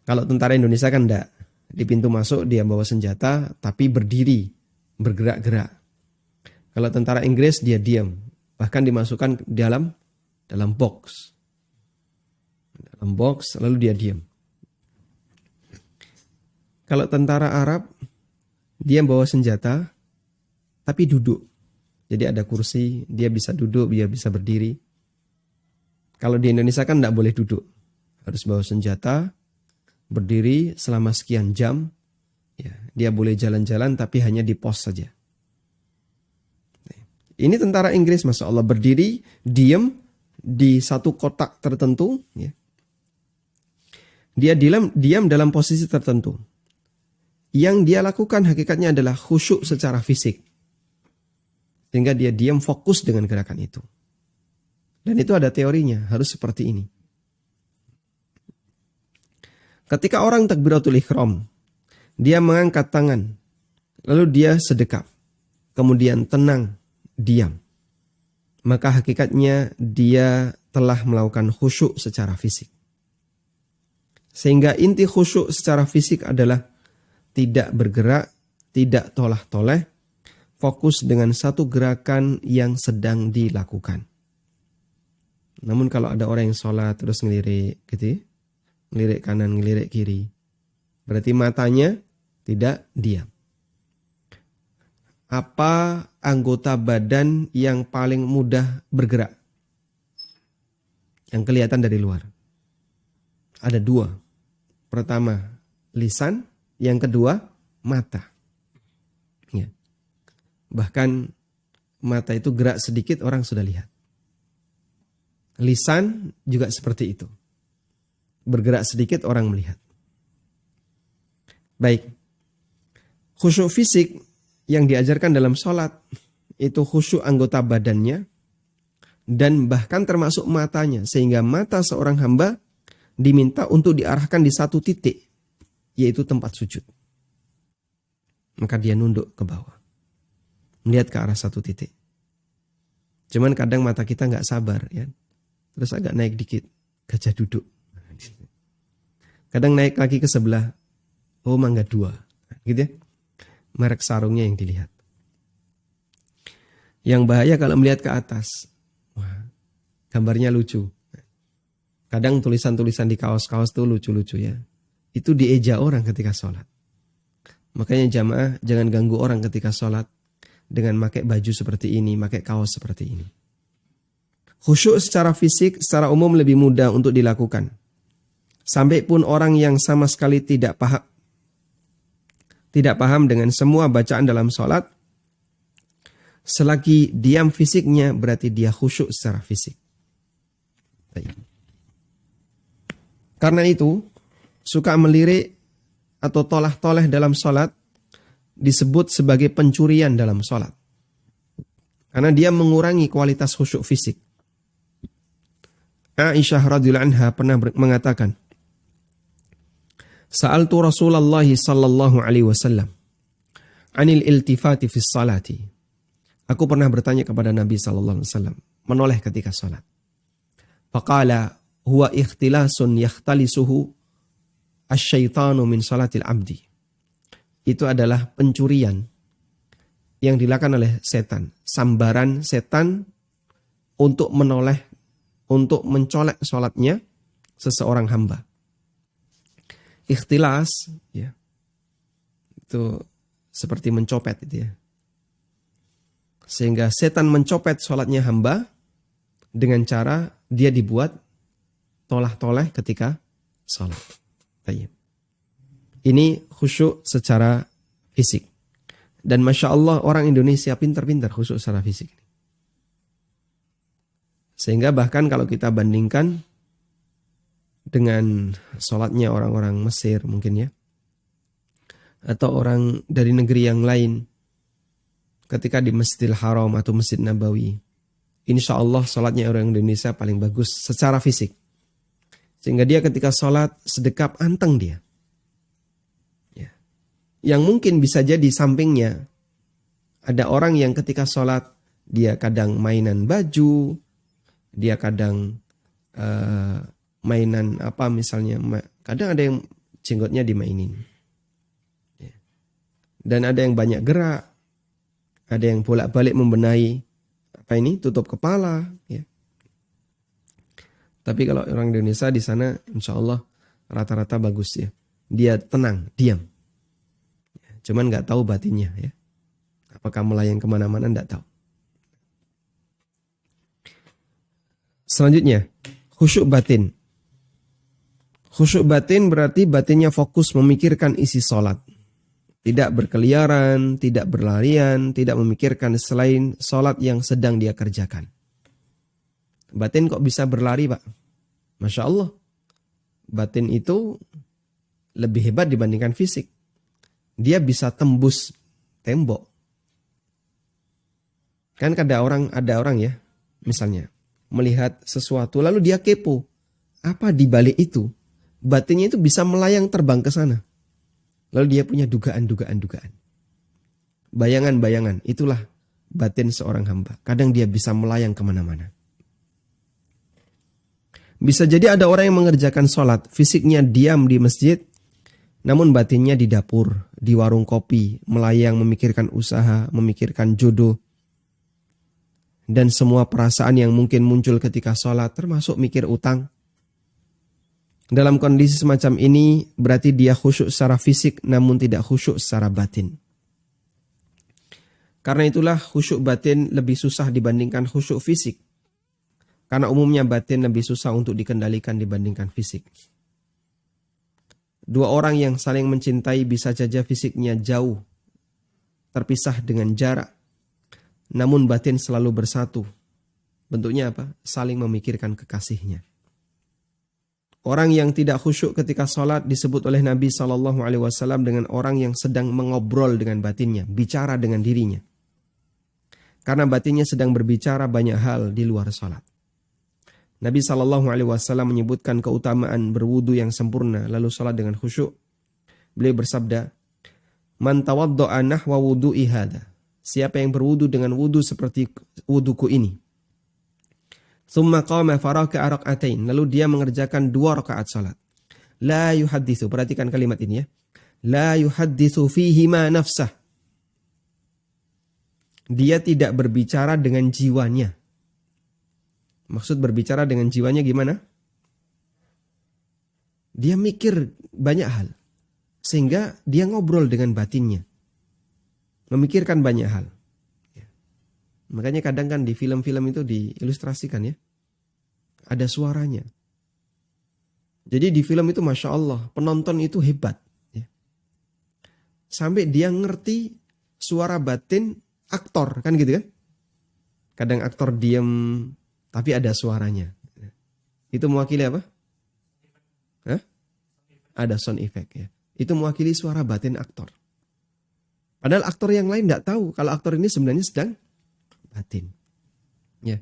Kalau tentara Indonesia kan enggak. Di pintu masuk dia bawa senjata, tapi berdiri, bergerak-gerak. Kalau tentara Inggris dia diam. Bahkan dimasukkan dalam box. Dalam box, lalu dia diam. Kalau tentara Arab, dia bawa senjata, tapi duduk. Jadi ada kursi, dia bisa duduk, dia bisa berdiri. Kalau di Indonesia kan tidak boleh duduk. Harus bawa senjata, berdiri selama sekian jam. Ya, dia boleh jalan-jalan, tapi hanya di pos saja. Ini tentara Inggris, Masya Allah, berdiri, diam, di satu kotak tertentu, ya. Dia diam dalam posisi tertentu. Yang dia lakukan hakikatnya adalah khusyuk secara fisik. Sehingga dia diam fokus dengan gerakan itu. Dan itu ada teorinya, harus seperti ini. Ketika orang takbiratul ihram, dia mengangkat tangan, lalu dia sedekap, kemudian tenang, diam. Maka hakikatnya dia telah melakukan khusyuk secara fisik. Sehingga inti khusyuk secara fisik adalah tidak bergerak, tidak tolah-toleh, fokus dengan satu gerakan yang sedang dilakukan. Namun kalau ada orang yang sholat terus ngelirik gitu ya, ngelirik kanan, ngelirik kiri, berarti matanya tidak diam. Apa anggota badan yang paling mudah bergerak? Yang kelihatan dari luar. Ada dua. Pertama, lisan. Yang kedua, mata. Ya. Bahkan mata itu gerak sedikit orang sudah lihat. Lisan juga seperti itu. Bergerak sedikit orang melihat. Baik. Khusyuk fisik yang diajarkan dalam sholat itu khusyuk anggota badannya dan bahkan termasuk matanya. Sehingga mata seorang hamba diminta untuk diarahkan di satu titik, yaitu tempat sujud. Maka dia nunduk ke bawah, melihat ke arah satu titik. Cuman kadang mata kita nggak sabar, ya. Terus agak naik dikit, gajah duduk. Kadang naik lagi ke sebelah, oh mangga dua, gitu ya. Merek sarungnya yang dilihat. Yang bahaya kalau melihat ke atas, wah, gambarnya lucu. Kadang tulisan-tulisan di kaos-kaos tuh lucu-lucu ya. Itu dieja orang ketika sholat. Makanya jamaah jangan ganggu orang ketika sholat dengan pakai baju seperti ini, pakai kaos seperti ini. Khusyuk secara fisik, secara umum lebih mudah untuk dilakukan. Sampai pun orang yang sama sekali tidak paham dengan semua bacaan dalam sholat, selagi diam fisiknya berarti dia khusyuk secara fisik. Baik. Karena itu, suka melirik atau tolah-toleh dalam sholat disebut sebagai pencurian dalam sholat. Karena dia mengurangi kualitas khusyuk fisik. Aisyah radhiyallahu anha pernah mengatakan, Sa'altu Rasulullah sallallahu alaihi wasallam anil iltifati fis salati. Aku pernah bertanya kepada Nabi sallallahu alaihi wasallam menoleh ketika salat. Faqala huwa ikhtilasun yakhtalisuhu asyaitanu min salatil abdi. Itu adalah pencurian yang dilakukan oleh setan. Sambaran setan untuk menoleh, untuk mencolek sholatnya seseorang hamba. Ikhtilas, ya, itu seperti mencopet itu ya. Sehingga setan mencopet sholatnya hamba dengan cara dia dibuat tolah-toleh ketika sholat. Ini khusyuk secara fisik. Dan Masya Allah orang Indonesia pintar-pintar khusyuk secara fisik. Sehingga bahkan kalau kita bandingkan dengan sholatnya orang-orang Mesir mungkin ya. Atau orang dari negeri yang lain. Ketika di Masjidil Haram atau Masjid Nabawi. Insya Allah sholatnya orang Indonesia paling bagus secara fisik. Sehingga dia ketika sholat sedekap anteng dia. Yang mungkin bisa jadi sampingnya ada orang yang ketika sholat dia kadang mainan baju, dia kadang mainan apa misalnya, kadang ada yang jenggotnya dimainin. Dan ada yang banyak gerak, ada yang bolak-balik membenahi apa ini tutup kepala. Ya. Tapi kalau orang Indonesia di sana insya Allah rata-rata bagus ya. Dia tenang, diam. Cuman nggak tahu batinnya ya. Apakah melayang kemana-mana nggak tahu. Selanjutnya, khusyuk batin. Khusyuk batin berarti batinnya fokus memikirkan isi sholat. Tidak berkeliaran, tidak berlarian, tidak memikirkan selain sholat yang sedang dia kerjakan. Batin kok bisa berlari Pak? Masya Allah. Batin itu lebih hebat dibandingkan fisik. Dia bisa tembus tembok. Kan ada orang ya, misalnya melihat sesuatu lalu dia kepo. Apa di balik itu? Batinnya itu bisa melayang terbang ke sana. Lalu dia punya dugaan. Bayangan-bayangan, itulah batin seorang hamba. Kadang dia bisa melayang kemana-mana. Bisa jadi ada orang yang mengerjakan sholat, fisiknya diam di masjid, namun batinnya di dapur, di warung kopi, melayang memikirkan usaha, memikirkan jodoh. Dan semua perasaan yang mungkin muncul ketika sholat, termasuk mikir utang. Dalam kondisi semacam ini, berarti dia khusyuk secara fisik, namun tidak khusyuk secara batin. Karena itulah khusyuk batin lebih susah dibandingkan khusyuk fisik. Karena umumnya batin lebih susah untuk dikendalikan dibandingkan fisik. Dua orang yang saling mencintai bisa saja fisiknya jauh, terpisah dengan jarak. Namun batin selalu bersatu. Bentuknya apa? Saling memikirkan kekasihnya. Orang yang tidak khusyuk ketika sholat disebut oleh Nabi SAW dengan orang yang sedang mengobrol dengan batinnya, bicara dengan dirinya. Karena batinnya sedang berbicara banyak hal di luar sholat. Nabi SAW menyebutkan keutamaan berwudu yang sempurna lalu sholat dengan khusyuk. Beliau bersabda, Man tawaddo'a nahwa wudu'i hadha. Siapa yang berwudu dengan wudu seperti wuduku ini. Tsumma qama faraka rak'atain. Lalu dia mengerjakan 2 rakaat salat. La yuhadditsu. Perhatikan kalimat ini ya. La yuhadditsu fihi ma nafsah. Dia tidak berbicara dengan jiwanya. Maksud berbicara dengan jiwanya gimana? Dia mikir banyak hal. Sehingga dia ngobrol dengan batinnya. Memikirkan banyak hal. Makanya kadang kan di film-film itu diilustrasikan ya. Ada suaranya. Jadi di film itu Masya Allah, penonton itu hebat. Ya. Sampai dia ngerti suara batin aktor, kan gitu kan. Kadang aktor diam, tapi ada suaranya. Itu mewakili apa? Hah? Ada sound effect ya. Itu mewakili suara batin aktor. Padahal aktor yang lain tidak tahu kalau aktor ini sebenarnya sedang batin. Ya,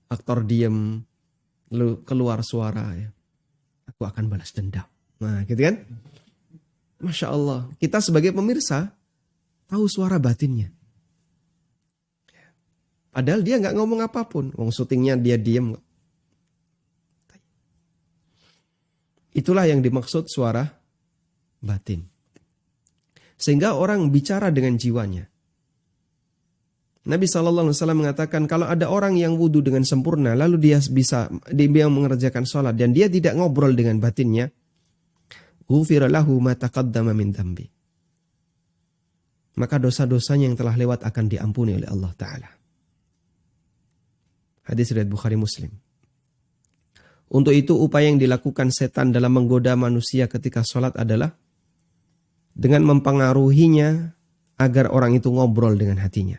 aktor diam, lalu keluar suara, ya, aku akan balas dendam. Nah, gitu kan? Masya Allah, kita sebagai pemirsa tahu suara batinnya. Padahal dia nggak ngomong apapun, wong syutingnya dia diam. Itulah yang dimaksud suara batin. Sehingga orang bicara dengan jiwanya. Nabi SAW mengatakan kalau ada orang yang wudhu dengan sempurna lalu dia mengerjakan sholat dan dia tidak ngobrol dengan batinnya, ghufira lahu ma taqaddama min dhanbi. Maka dosa-dosanya yang telah lewat akan diampuni oleh Allah Ta'ala. Hadis riwayat Bukhari Muslim. Untuk itu upaya yang dilakukan setan dalam menggoda manusia ketika sholat adalah dengan mempengaruhinya agar orang itu ngobrol dengan hatinya.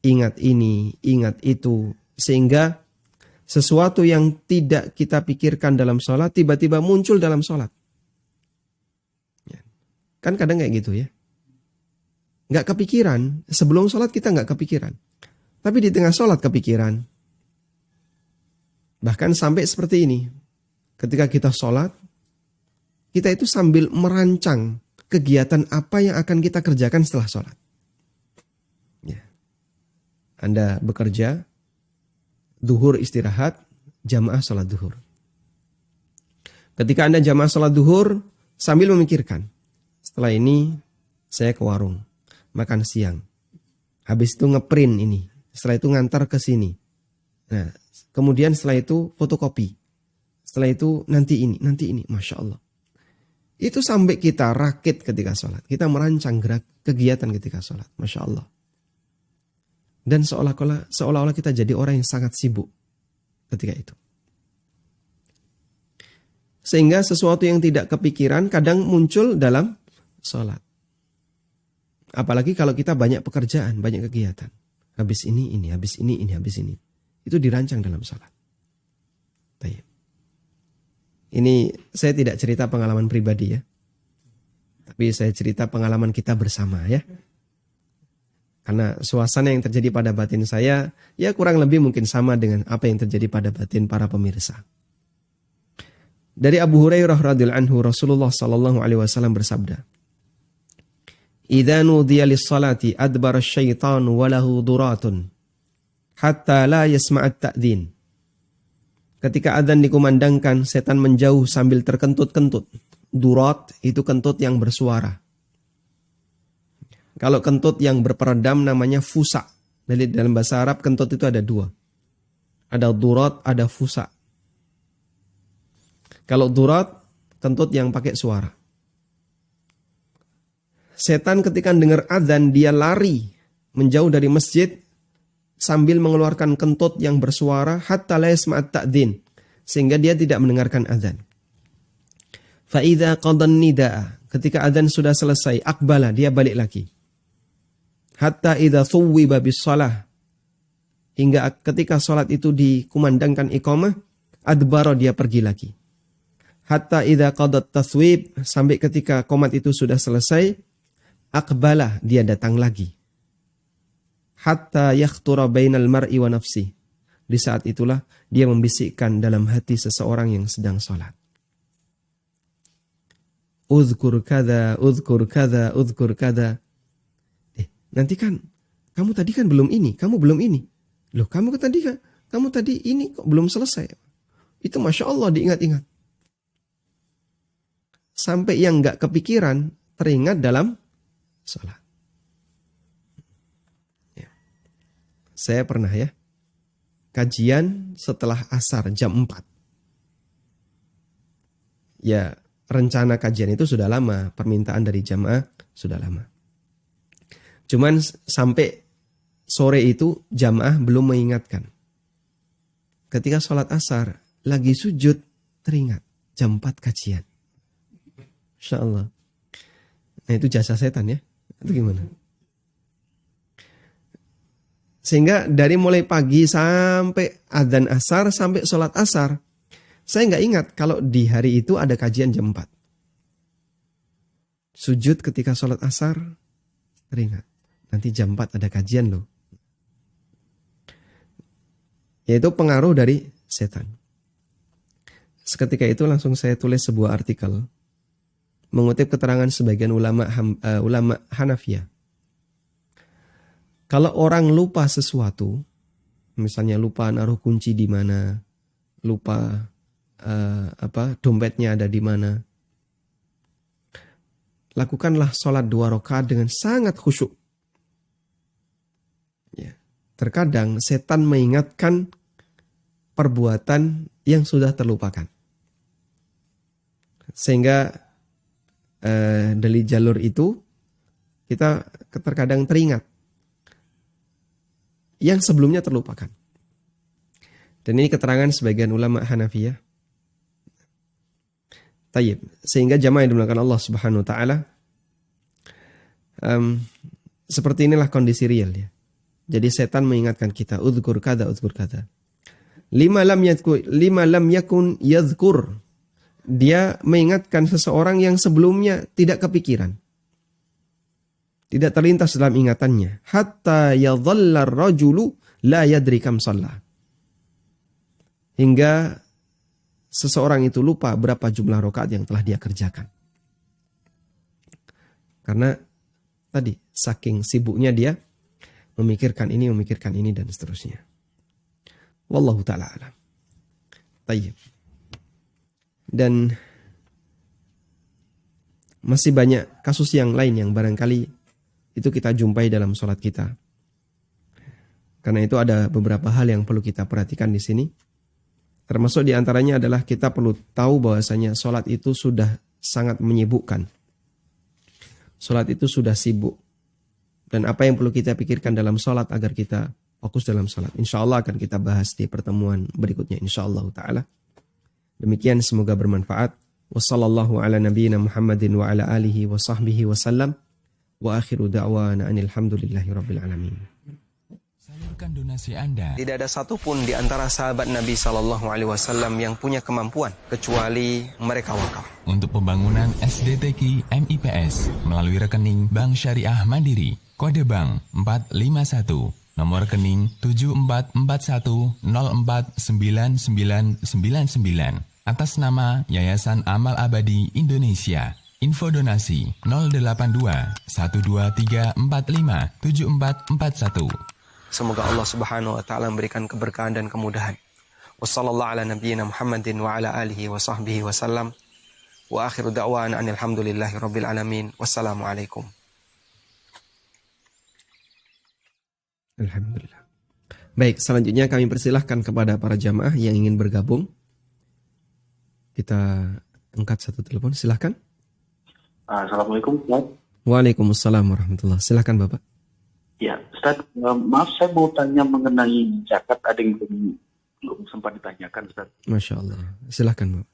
Ingat ini, ingat itu. Sehingga sesuatu yang tidak kita pikirkan dalam sholat tiba-tiba muncul dalam sholat. Kan kadang kayak gitu ya. Nggak kepikiran, sebelum sholat kita nggak kepikiran. Tapi di tengah sholat kepikiran. Bahkan sampai seperti ini. Ketika kita sholat, kita itu sambil merancang kegiatan apa yang akan kita kerjakan setelah sholat. Ya. Anda bekerja, duhur istirahat, jamaah sholat duhur. Ketika Anda jamaah sholat duhur, sambil memikirkan, setelah ini saya ke warung, makan siang. Habis itu ngeprint ini, setelah itu ngantar ke sini. Nah, kemudian setelah itu fotokopi. Setelah itu nanti ini, Masya Allah. Itu sampai kita rakit ketika sholat. Kita merancang gerak kegiatan ketika sholat. Masya Allah. Dan seolah-olah kita jadi orang yang sangat sibuk ketika itu. Sehingga sesuatu yang tidak kepikiran kadang muncul dalam sholat. Apalagi kalau kita banyak pekerjaan, banyak kegiatan. Habis ini, habis ini, habis ini. Itu dirancang dalam sholat. Baik. Ini saya tidak cerita pengalaman pribadi ya. Tapi saya cerita pengalaman kita bersama ya. Karena suasana yang terjadi pada batin saya ya kurang lebih mungkin sama dengan apa yang terjadi pada batin para pemirsa. Dari Abu Hurairah radhiyallahu anhu, Rasulullah sallallahu alaihi wasallam bersabda, "Idza nudiya lis-salati adbara asy-syaitanu wa lahu duratun hatta la yasma'at ta'dzin." Ketika adzan dikumandangkan, setan menjauh sambil terkentut-kentut. Durat itu kentut yang bersuara. Kalau kentut yang berperedam namanya fusa. Jadi dalam bahasa Arab kentut itu ada dua. Ada durat, ada fusa. Kalau durat, kentut yang pakai suara. Setan ketika dengar adzan, dia lari menjauh dari masjid sambil mengeluarkan kentut yang bersuara hatta la yasma'at ta'dzin, sehingga dia tidak mendengarkan adzan. Fa idza qadan nidaa, ketika adzan sudah selesai, aqbala, dia balik lagi. Hatta idza thuwiba bis shalah, hingga ketika salat itu dikumandangkan iqamah, adbara, dia pergi lagi. Hatta idza qadat tathwib, sampai ketika qomat itu sudah selesai, aqbala, dia datang lagi. Hatta yakhtura bainal mar'i wa nafsi. Di saat itulah dia membisikkan dalam hati seseorang yang sedang sholat. Udhkur kada, udhkur kada, udhkur kada. Nanti kan, kamu tadi kan belum ini, kamu belum ini. Loh, kamu tadi ini kok belum selesai. Itu Masya Allah diingat-ingat. Sampai yang gak kepikiran teringat dalam sholat. Saya pernah ya, kajian setelah asar jam 4. Ya, rencana kajian itu sudah lama, permintaan dari jamaah sudah lama. Cuman sampai sore itu jamaah belum mengingatkan. Ketika sholat asar, lagi sujud, teringat jam 4 kajian. Masya Allah. Nah itu jasa setan ya, itu gimana? Sehingga dari mulai pagi sampai adzan asar, sampai sholat asar, saya nggak ingat kalau di hari itu ada kajian jam 4. Sujud ketika sholat asar, teringat. Nanti jam 4 ada kajian loh. Yaitu pengaruh dari setan. Seketika itu langsung saya tulis sebuah artikel mengutip keterangan sebagian ulama Hanafiyah. Kalau orang lupa sesuatu, misalnya lupa naruh kunci di mana, lupa dompetnya ada di mana, lakukanlah sholat 2 rakaat dengan sangat khusyuk. Ya. Terkadang setan mengingatkan perbuatan yang sudah terlupakan. Sehingga dari jalur itu kita terkadang teringat yang sebelumnya terlupakan. Dan ini keterangan sebagian ulama Hanafiyah. Tayyib. Sehingga jamaah yang dimuliakan Allah Subhanahu wa taala, seperti inilah kondisi real ya. Jadi setan mengingatkan kita, udzkur kada, udzkur kada. Lima lam yakun yadhkur. Dia mengingatkan seseorang yang sebelumnya tidak kepikiran. Tidak terlintas dalam ingatannya. Hatta yadhalla ar-rajulu la yadri kam shalla. Hingga seseorang itu lupa berapa jumlah rakaat yang telah dia kerjakan. Karena tadi saking sibuknya dia memikirkan ini dan seterusnya. Wallahu ta'ala alam. Tayyib. Dan masih banyak kasus yang lain yang barangkali itu kita jumpai dalam sholat kita. Karena itu ada beberapa hal yang perlu kita perhatikan di sini. Termasuk diantaranya adalah kita perlu tahu bahwasanya sholat itu sudah sangat menyibukkan. Sholat itu sudah sibuk. Dan apa yang perlu kita pikirkan dalam sholat agar kita fokus dalam sholat. Insya Allah akan kita bahas di pertemuan berikutnya. Insya Allah ta'ala. Demikian semoga bermanfaat. Wassallallahu ala nabiyyina Muhammadin wa ala alihi wa sahbihi wa sallam. Wa akhiru da'wana anilhamdulillahi rabbil alamin. Salurkan donasi Anda. Tidak ada satupun di antara sahabat Nabi SAW yang punya kemampuan kecuali mereka wakaf Untuk pembangunan SDTQ MIPS melalui rekening Bank Syariah Mandiri, kode bank 451, nomor rekening 7441049999 atas nama Yayasan Amal Abadi Indonesia. Info donasi 082 12345 7441. Semoga Allah Subhanahu wa taala memberikan keberkahan dan kemudahan. Wassallallahu ala nabiyyina Muhammadin wa ala alihi wa sahbihi wa sallam. Wa akhiru da'wana alhamdulillahi rabbil alamin. Wassalamualaikum. Alhamdulillah. Baik, selanjutnya kami persilahkan kepada para jamaah yang ingin bergabung. Kita angkat satu telepon, silahkan. Assalamualaikum, Ustaz. Waalaikumsalam warahmatullahi. Silahkan Bapak. Ya, Ustaz, maaf saya mau tanya mengenai zakat, ada yang belum sempat ditanyakan, Ustaz. Masya Allah. Silahkan Bapak.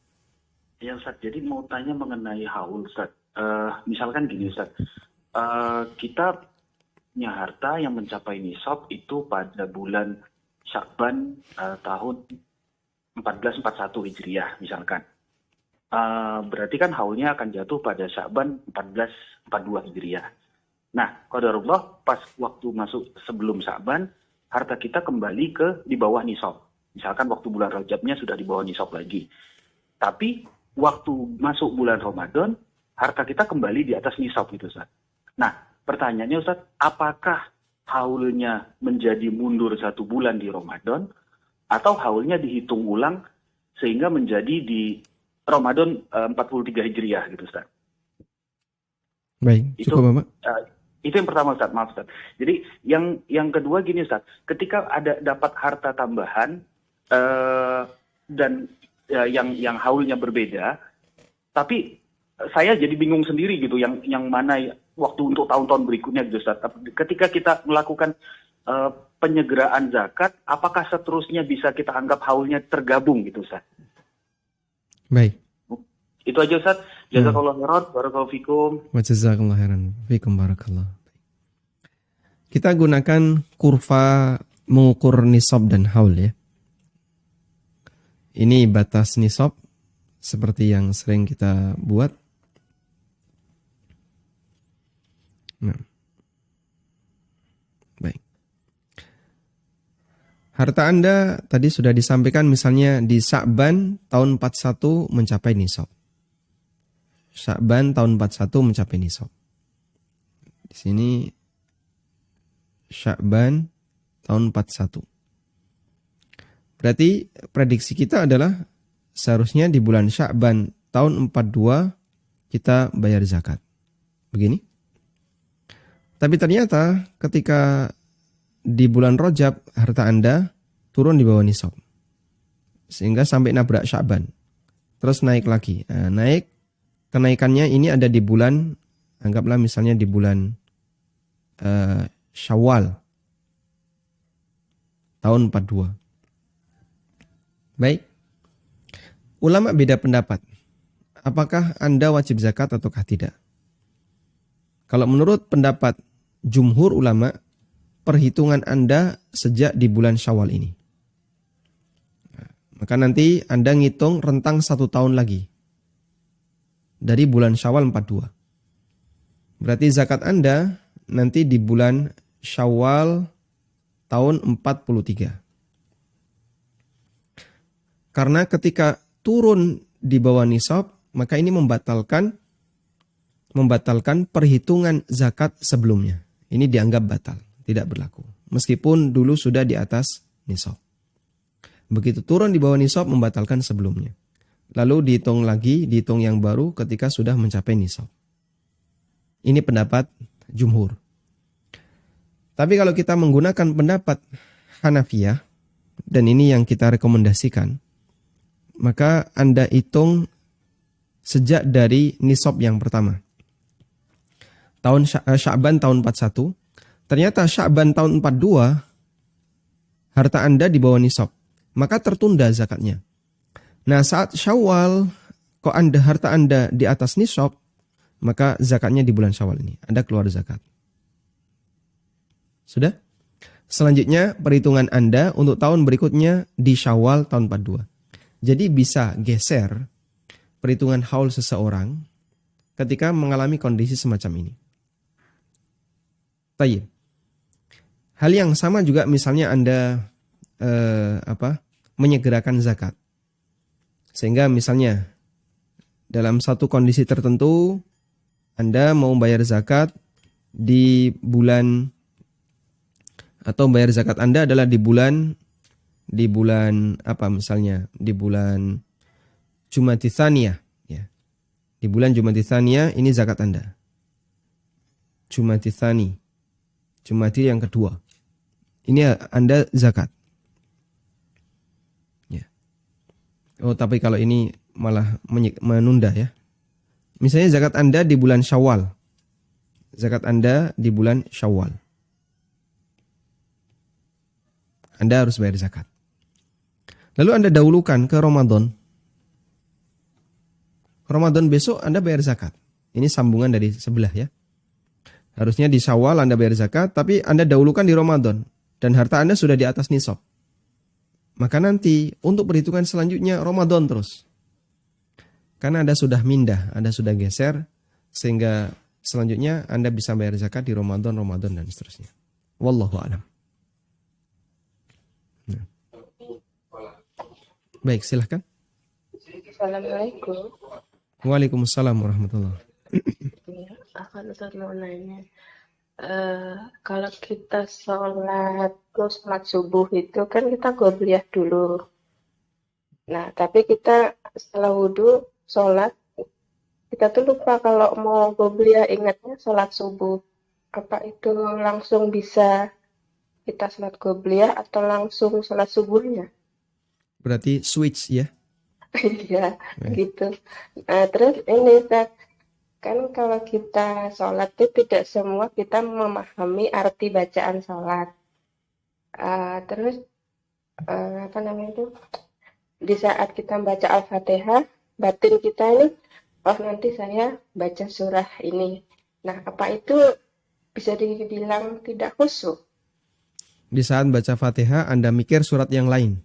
Ya, Ustaz, jadi mau tanya mengenai haul, Ustaz. Misalkan gini, Ustaz. Kita punya harta yang mencapai nisab itu pada bulan Sya'ban tahun 1441 Hijriah, misalkan. Berarti kan haulnya akan jatuh pada Sya'ban 1442 Hijriah. Nah, qadarullah pas waktu masuk sebelum Sya'ban, harta kita kembali ke di bawah nisab. Misalkan waktu bulan Rajabnya sudah di bawah nisab lagi. Tapi waktu masuk bulan Ramadan, harta kita kembali di atas nisab gitu, Ustaz. Nah, pertanyaannya Ustaz, apakah haulnya menjadi mundur 1 bulan di Ramadan atau haulnya dihitung ulang sehingga menjadi di Ramadan 43 Hijriah gitu, Ustaz. Baik, cukup Bapak. Itu yang pertama, Ustaz. Maaf, Ustaz. Jadi yang kedua gini, Ustaz. Ketika ada dapat harta tambahan dan yang haulnya berbeda, tapi saya jadi bingung sendiri gitu yang mana waktu untuk tahun-tahun berikutnya gitu, Ustaz. Ketika kita melakukan penyegeraan zakat, apakah seterusnya bisa kita anggap haulnya tergabung gitu, Ustaz? Baik. Itu aja, Ustaz. Jazakallah khairan, barakallahu fikum. Wa jazakallahu khairan. Fikum barakallah. Kita gunakan kurva mengukur nisab dan haul ya. Ini batas nisab seperti yang sering kita buat. Nah. Harta Anda tadi sudah disampaikan misalnya di Sya'ban tahun 41 mencapai nisab. Sya'ban tahun 41 mencapai nisab. Di sini Sya'ban tahun 41. Berarti prediksi kita adalah seharusnya di bulan Sya'ban tahun 42 kita bayar zakat. Begini. Tapi ternyata ketika di bulan Rajab harta Anda turun di bawah nisab. Sehingga sampai nabrak Sya'ban. Terus naik lagi. Nah, naik, kenaikannya ini ada di bulan, anggaplah misalnya di bulan Syawal tahun 42. Baik. Ulama beda pendapat. Apakah Anda wajib zakat ataukah tidak? Kalau menurut pendapat jumhur ulama, perhitungan Anda sejak di bulan Syawal ini. Maka nanti Anda ngitung rentang 1 tahun lagi. Dari bulan Syawal 42. Berarti zakat Anda nanti di bulan Syawal tahun 43. Karena ketika turun di bawah nisab, maka ini membatalkan perhitungan zakat sebelumnya. Ini dianggap batal, tidak berlaku. Meskipun dulu sudah di atas nisab. Begitu turun di bawah nisab membatalkan sebelumnya. Lalu dihitung lagi, dihitung yang baru ketika sudah mencapai nisab. Ini pendapat jumhur. Tapi kalau kita menggunakan pendapat Hanafiyah, dan ini yang kita rekomendasikan, maka Anda hitung sejak dari nisab yang pertama. Tahun Sya'ban tahun 41, ternyata Sya'ban tahun 42, harta Anda di bawah nisab, maka tertunda zakatnya. Nah saat Syawal, kok harta Anda di atas nisab, maka zakatnya di bulan Syawal ini, Anda keluar zakat. Sudah? Selanjutnya perhitungan Anda untuk tahun berikutnya di Syawal tahun 42. Jadi bisa geser perhitungan haul seseorang ketika mengalami kondisi semacam ini. Tayyib. Hal yang sama juga misalnya Anda menyegerakan zakat. Sehingga misalnya dalam satu kondisi tertentu Anda mau bayar zakat di bulan, atau bayar zakat Anda adalah di bulan apa misalnya? Di bulan Jumadits Tsaniyah, ya. Di bulan Jumadits Tsaniyah ini zakat Anda. Jumadits Tsani. Jumadil yang kedua. Ini Anda zakat. Ya. Oh, tapi kalau ini malah menunda ya. Misalnya zakat Anda di bulan Syawal. Zakat Anda di bulan Syawal. Anda harus bayar zakat. Lalu Anda dahulukan ke Ramadan. Ramadan besok Anda bayar zakat. Ini sambungan dari sebelah ya. Harusnya di Syawal Anda bayar zakat, tapi Anda dahulukan di Ramadan. Dan harta Anda sudah di atas nisab. Maka nanti untuk perhitungan selanjutnya Ramadan terus. Karena Anda sudah mindah, Anda sudah geser. Sehingga selanjutnya Anda bisa bayar zakat di Ramadan dan seterusnya. Wallahu a'lam. Nah. Baik, silahkan. Assalamualaikum. Waalaikumsalam warahmatullahi. Akan Ustaz mau nanya, kalau kita sholat subuh itu kan kita qobliyah dulu. Nah, tapi kita setelah wudhu sholat, kita tuh lupa kalau mau qobliyah, ingatnya sholat subuh. Apa itu langsung bisa kita sholat qobliyah atau langsung sholat subuhnya? Berarti switch ya? Iya, gitu. Nah, terus ini Ustaz, kan kalau kita sholat itu tidak semua kita memahami arti bacaan sholat. Terus apa namanya itu? Di saat kita baca Al-Fatihah, batin kita ini, oh nanti saya baca surah ini. Nah, apa itu bisa dibilang tidak khusyuk? Di saat baca Fatihah Anda mikir surat yang lain.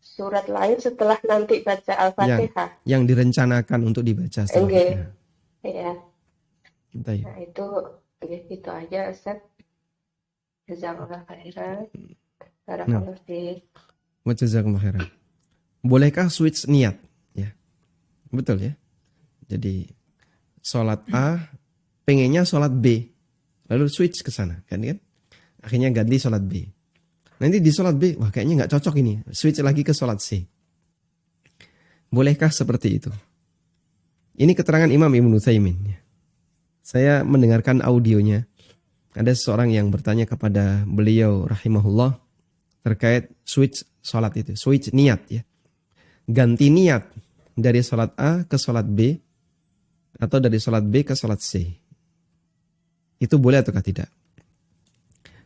Surat lain setelah nanti baca Al-Fatihah. Yang direncanakan untuk dibaca setelah Fatihah. Iya. Entah ya. Nah itu gitu aja Ustaz. Jazakallah khairan. Barakallahu fiik. Wa jazakumullah khairan. Bolehkah switch niat? Ya. Betul ya. Jadi sholat A, pengennya sholat B. Lalu switch ke sana, kan? Akhirnya ganti sholat B. Nanti di sholat B, wah kayaknya nggak cocok ini. Switch lagi ke sholat C. Bolehkah seperti itu? Ini keterangan Imam Ibnu Utsaimin. Saya mendengarkan audionya. Ada seseorang yang bertanya kepada beliau rahimahullah terkait switch sholat itu. Switch niat ya. Ganti niat dari sholat A ke sholat B atau dari sholat B ke sholat C. Itu boleh ataukah tidak?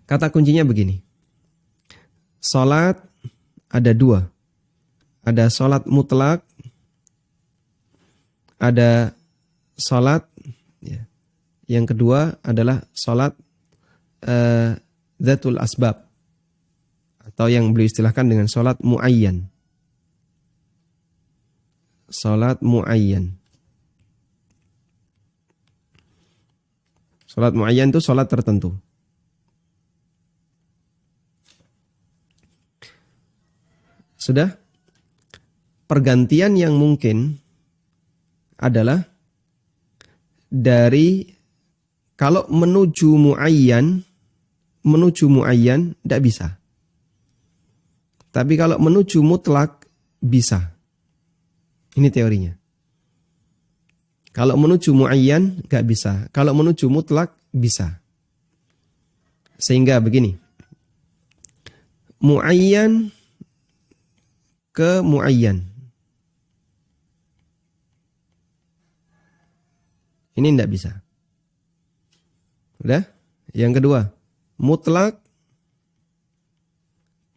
Kata kuncinya begini. Sholat ada dua. Ada sholat mutlak, ada sholat ya. Yang kedua adalah sholat zatul asbab atau yang beliau istilahkan dengan sholat muayyan. Sholat muayyan. Sholat muayyan itu sholat tertentu. Sudah? Pergantian yang mungkin adalah dari kalau menuju muayyan tidak bisa. Tapi kalau menuju mutlak bisa. Ini teorinya. Kalau menuju muayyan nggak bisa. Kalau menuju mutlak bisa. Sehingga begini. Muayyan ke muayyan. Ini tidak bisa. Udah? Yang kedua, mutlak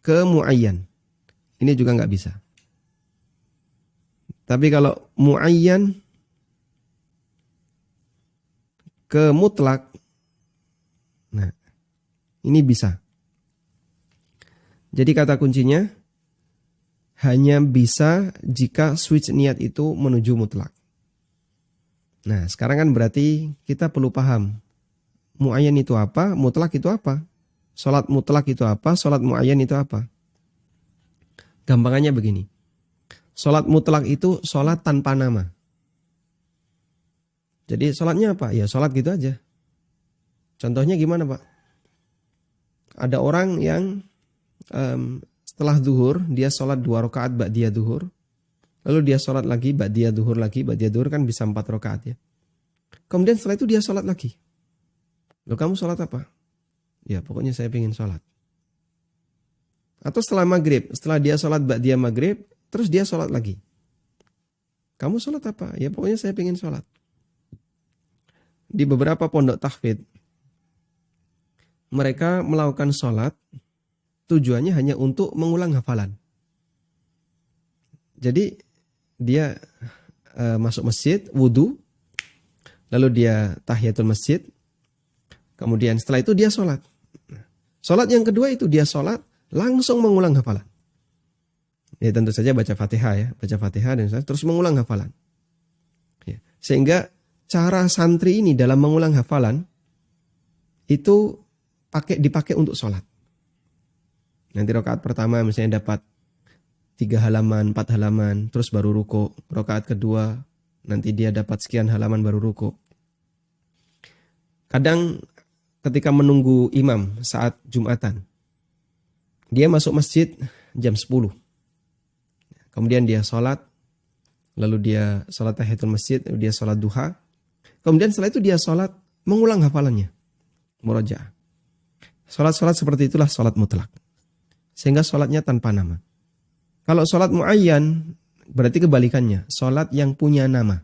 ke muayyan. Ini juga nggak bisa. Tapi kalau muayyan ke mutlak, nah ini bisa. Jadi kata kuncinya hanya bisa jika switch niat itu menuju mutlak. Nah sekarang kan berarti kita perlu paham muayyan itu apa, mutlak itu apa. Sholat mutlak itu apa, sholat muayyan itu apa. Gampangannya begini. Sholat mutlak itu sholat tanpa nama. Jadi sholatnya apa? Ya sholat gitu aja. Contohnya gimana Pak? Ada orang yang setelah zuhur, dia sholat 2 rakaat ba'diyah zuhur. Lalu dia sholat lagi, ba'diyah zuhur lagi. Ba'diyah zuhur kan bisa 4 rakaat ya. Kemudian setelah itu dia sholat lagi. Loh kamu sholat apa? Ya pokoknya saya pengen sholat. Atau setelah maghrib, setelah dia sholat ba'diyah maghrib, terus dia sholat lagi. Kamu sholat apa? Ya pokoknya saya pengen sholat. Di beberapa pondok tahfidz, mereka melakukan sholat, tujuannya hanya untuk mengulang hafalan. Jadi dia masuk masjid, wudu, lalu dia tahiyatul masjid, kemudian setelah itu dia sholat. Sholat yang kedua itu dia sholat, langsung mengulang hafalan. Ya tentu saja baca Fatihah ya, baca Fatihah dan terus mengulang hafalan. Ya, sehingga cara santri ini dalam mengulang hafalan itu dipakai untuk sholat. Nanti rakaat pertama misalnya dapat 3 halaman, 4 halaman, terus baru ruku. Rakaat kedua nanti dia dapat sekian halaman baru ruku. Kadang ketika menunggu imam saat Jumatan, dia masuk masjid jam 10. Kemudian dia sholat, lalu dia sholat tahiyatul masjid, lalu dia sholat duha. Kemudian setelah itu dia sholat, mengulang hafalannya. Murajaah. Sholat-sholat seperti itulah sholat mutlak. Sehingga sholatnya tanpa nama. Kalau sholat muayyan, berarti kebalikannya. Sholat yang punya nama.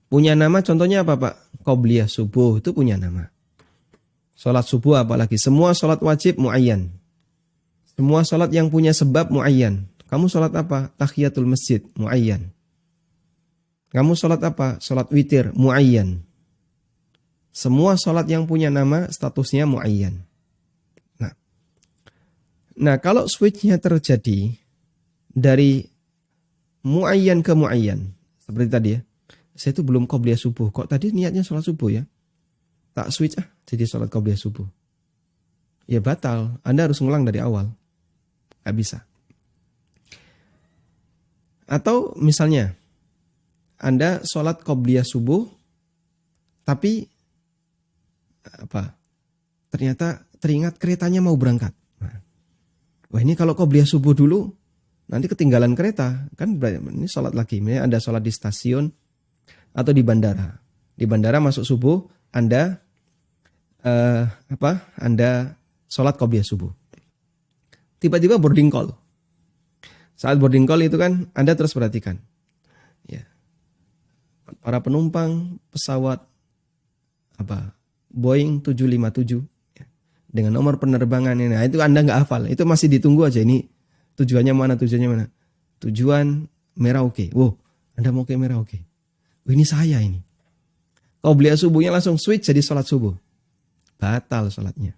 Punya nama contohnya apa Pak? Qobliyah subuh itu punya nama. Sholat subuh apalagi. Semua sholat wajib muayyan. Semua sholat yang punya sebab muayyan. Kamu sholat apa? Tahiyatul masjid, muayyan. Kamu sholat apa? Sholat witir, muayyan. Semua sholat yang punya nama, statusnya muayyan. Nah kalau switchnya terjadi dari muayyan ke muayyan, seperti tadi ya, saya itu belum qobliyah subuh. Kok tadi niatnya sholat subuh ya? Tak switch jadi sholat qobliyah subuh. ya batal. Anda harus ngulang dari awal. Nggak bisa. Atau misalnya, Anda sholat qobliyah subuh, tapi ternyata teringat keretanya mau berangkat. Wah, ini kalau qobliyah subuh dulu, nanti ketinggalan kereta. Kan ini sholat lagi. Misalnya Anda sholat di stasiun atau di bandara. Di bandara masuk subuh, Anda Anda sholat qobliyah subuh. Tiba-tiba boarding call. Saat boarding call itu kan Anda terus perhatikan. Ya. Para penumpang pesawat Boeing 757 ya, dengan nomor penerbangan ini. Nah, itu Anda nggak hafal. Itu masih ditunggu aja ini tujuannya mana. Tujuan Merauke. Wow, Anda mau ke Merauke. Oh, ini saya ini. Qobliyah subuhnya langsung switch jadi sholat subuh. Batal sholatnya.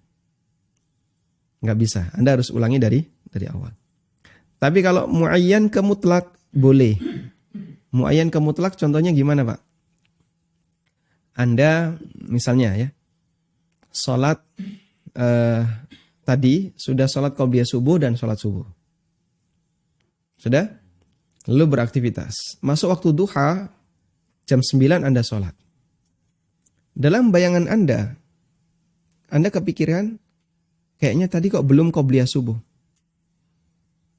Nggak bisa. Anda harus ulangi dari awal. Tapi kalau muayyan ke mutlak boleh. Muayyan ke mutlak contohnya gimana, Pak? Anda misalnya ya, sholat tadi sudah sholat qobliyah subuh dan sholat subuh. Sudah? Lalu beraktivitas. Masuk waktu duha, jam 9 Anda sholat. Dalam bayangan Anda kepikiran, kayaknya tadi kok belum qobliyah subuh.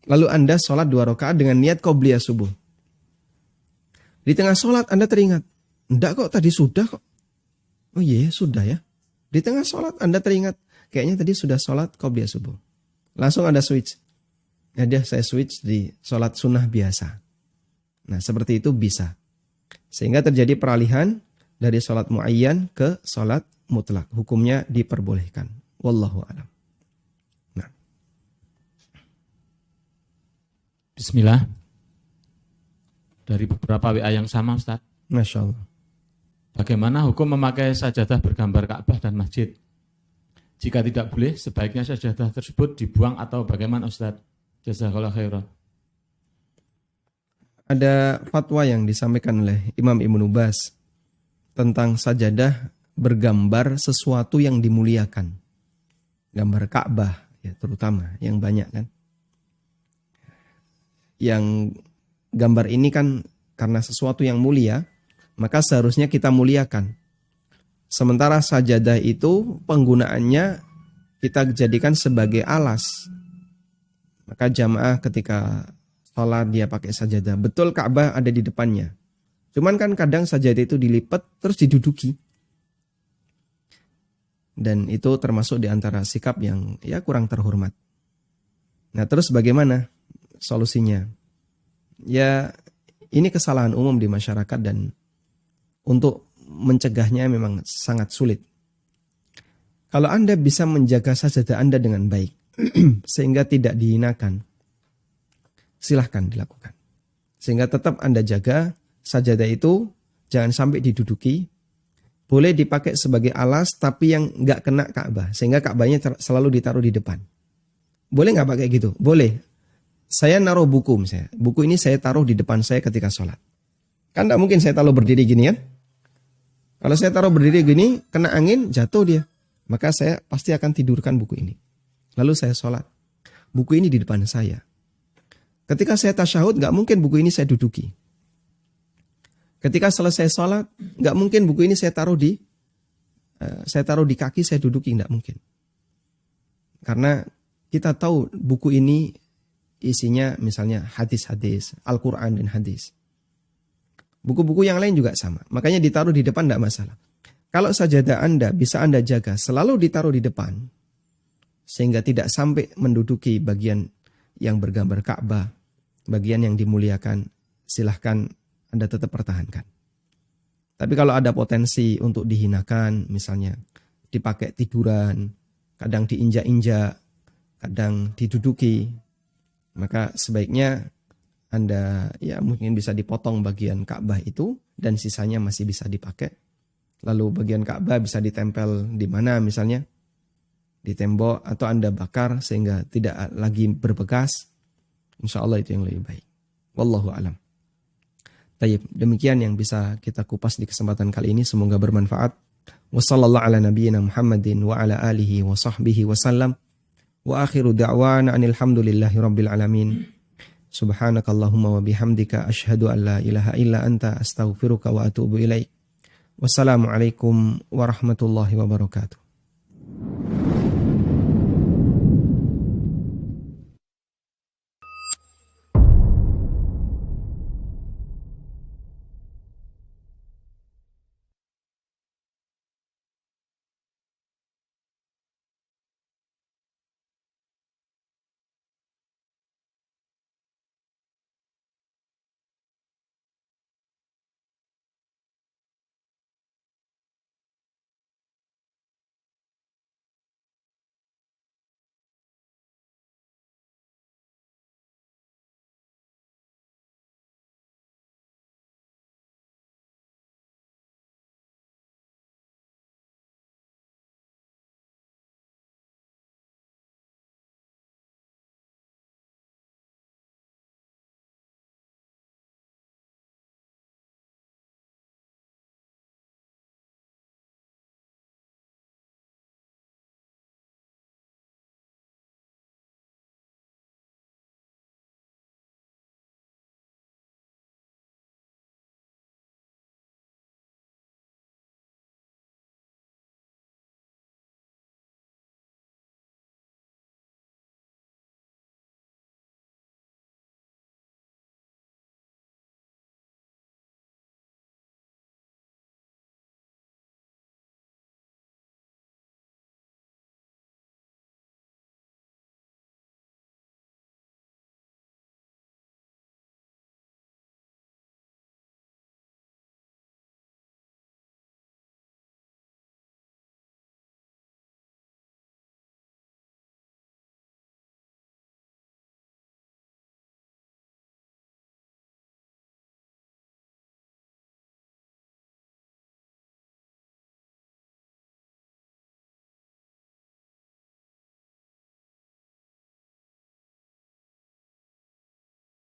Lalu Anda sholat 2 rakaat dengan niat qobliyah subuh. Di tengah sholat Anda teringat, enggak kok tadi sudah kok. Oh iya sudah ya. Di tengah sholat Anda teringat, kayaknya tadi sudah sholat qobliyah subuh. Langsung Anda switch. Ya saya switch di sholat sunnah biasa. Nah seperti itu bisa. Sehingga terjadi peralihan dari sholat muayyan ke sholat mutlak. Hukumnya diperbolehkan. Wallahu a'lam. Nah. Bismillah. Dari beberapa WA yang sama, Ustaz. Masya Allah. Bagaimana hukum memakai sajadah bergambar Ka'bah dan masjid? Jika tidak boleh, sebaiknya sajadah tersebut dibuang atau bagaimana, Ustaz? Jazakallahu khairan. Ada fatwa yang disampaikan oleh Imam Ibnu Baz tentang sajadah bergambar sesuatu yang dimuliakan. Gambar Ka'bah ya terutama yang banyak kan. Yang gambar ini kan karena sesuatu yang mulia, maka seharusnya kita muliakan. Sementara sajadah itu penggunaannya kita jadikan sebagai alas. Maka jamaah ketika sholat dia pakai sajadah. Betul Ka'bah ada di depannya. Cuman kan kadang sajadah itu dilipat terus diduduki. Dan itu termasuk di antara sikap yang ya kurang terhormat. Nah terus bagaimana solusinya? Ya ini kesalahan umum di masyarakat dan untuk mencegahnya memang sangat sulit. Kalau Anda bisa menjaga sajadah Anda dengan baik sehingga tidak dihinakan, silahkan dilakukan. Sehingga tetap Anda jaga sajadah itu jangan sampai diduduki. Boleh dipakai sebagai alas tapi yang nggak kena Ka'bah. Sehingga Ka'bahnya selalu ditaruh di depan. Boleh nggak pakai gitu? Boleh. Saya naruh buku misalnya. Buku ini saya taruh di depan saya ketika sholat. Kan nggak mungkin saya taruh berdiri gini kan? Kalau saya taruh berdiri gini, kena angin, jatuh dia. Maka saya pasti akan tidurkan buku ini. Lalu saya sholat. Buku ini di depan saya. Ketika saya tasyahud, nggak mungkin buku ini saya duduki. Ketika selesai sholat, nggak mungkin buku ini saya taruh di kaki, saya duduki, nggak mungkin. Karena kita tahu buku ini isinya misalnya hadis-hadis, Al-Quran dan hadis. Buku-buku yang lain juga sama. Makanya ditaruh di depan nggak masalah. Kalau sajadah Anda bisa Anda jaga selalu ditaruh di depan, sehingga tidak sampai menduduki bagian yang bergambar Ka'bah, bagian yang dimuliakan, silahkan Anda tetap pertahankan. Tapi kalau ada potensi untuk dihinakan, misalnya dipakai tiduran, kadang diinjak-injak, kadang diduduki, maka sebaiknya Anda ya mungkin bisa dipotong bagian Ka'bah itu dan sisanya masih bisa dipakai. Lalu bagian Ka'bah bisa ditempel di mana misalnya? Di tembok atau Anda bakar sehingga tidak lagi berbekas. Insya Allah itu yang lebih baik. Wallahu a'lam. Tayyib, demikian yang bisa kita kupas di kesempatan kali ini. Semoga bermanfaat. Wa sallallahu ala nabiyyina Muhammadin wa ala alihi wa sahbihi wa sallam. Wa akhiru da'wana anil hamdulillahi rabbil alamin. Subhanakallahumma wa bihamdika asyhadu an la ilaha illa anta astaghfiruka wa atubu ilaik. Wassalamualaikum warahmatullahi wabarakatuh.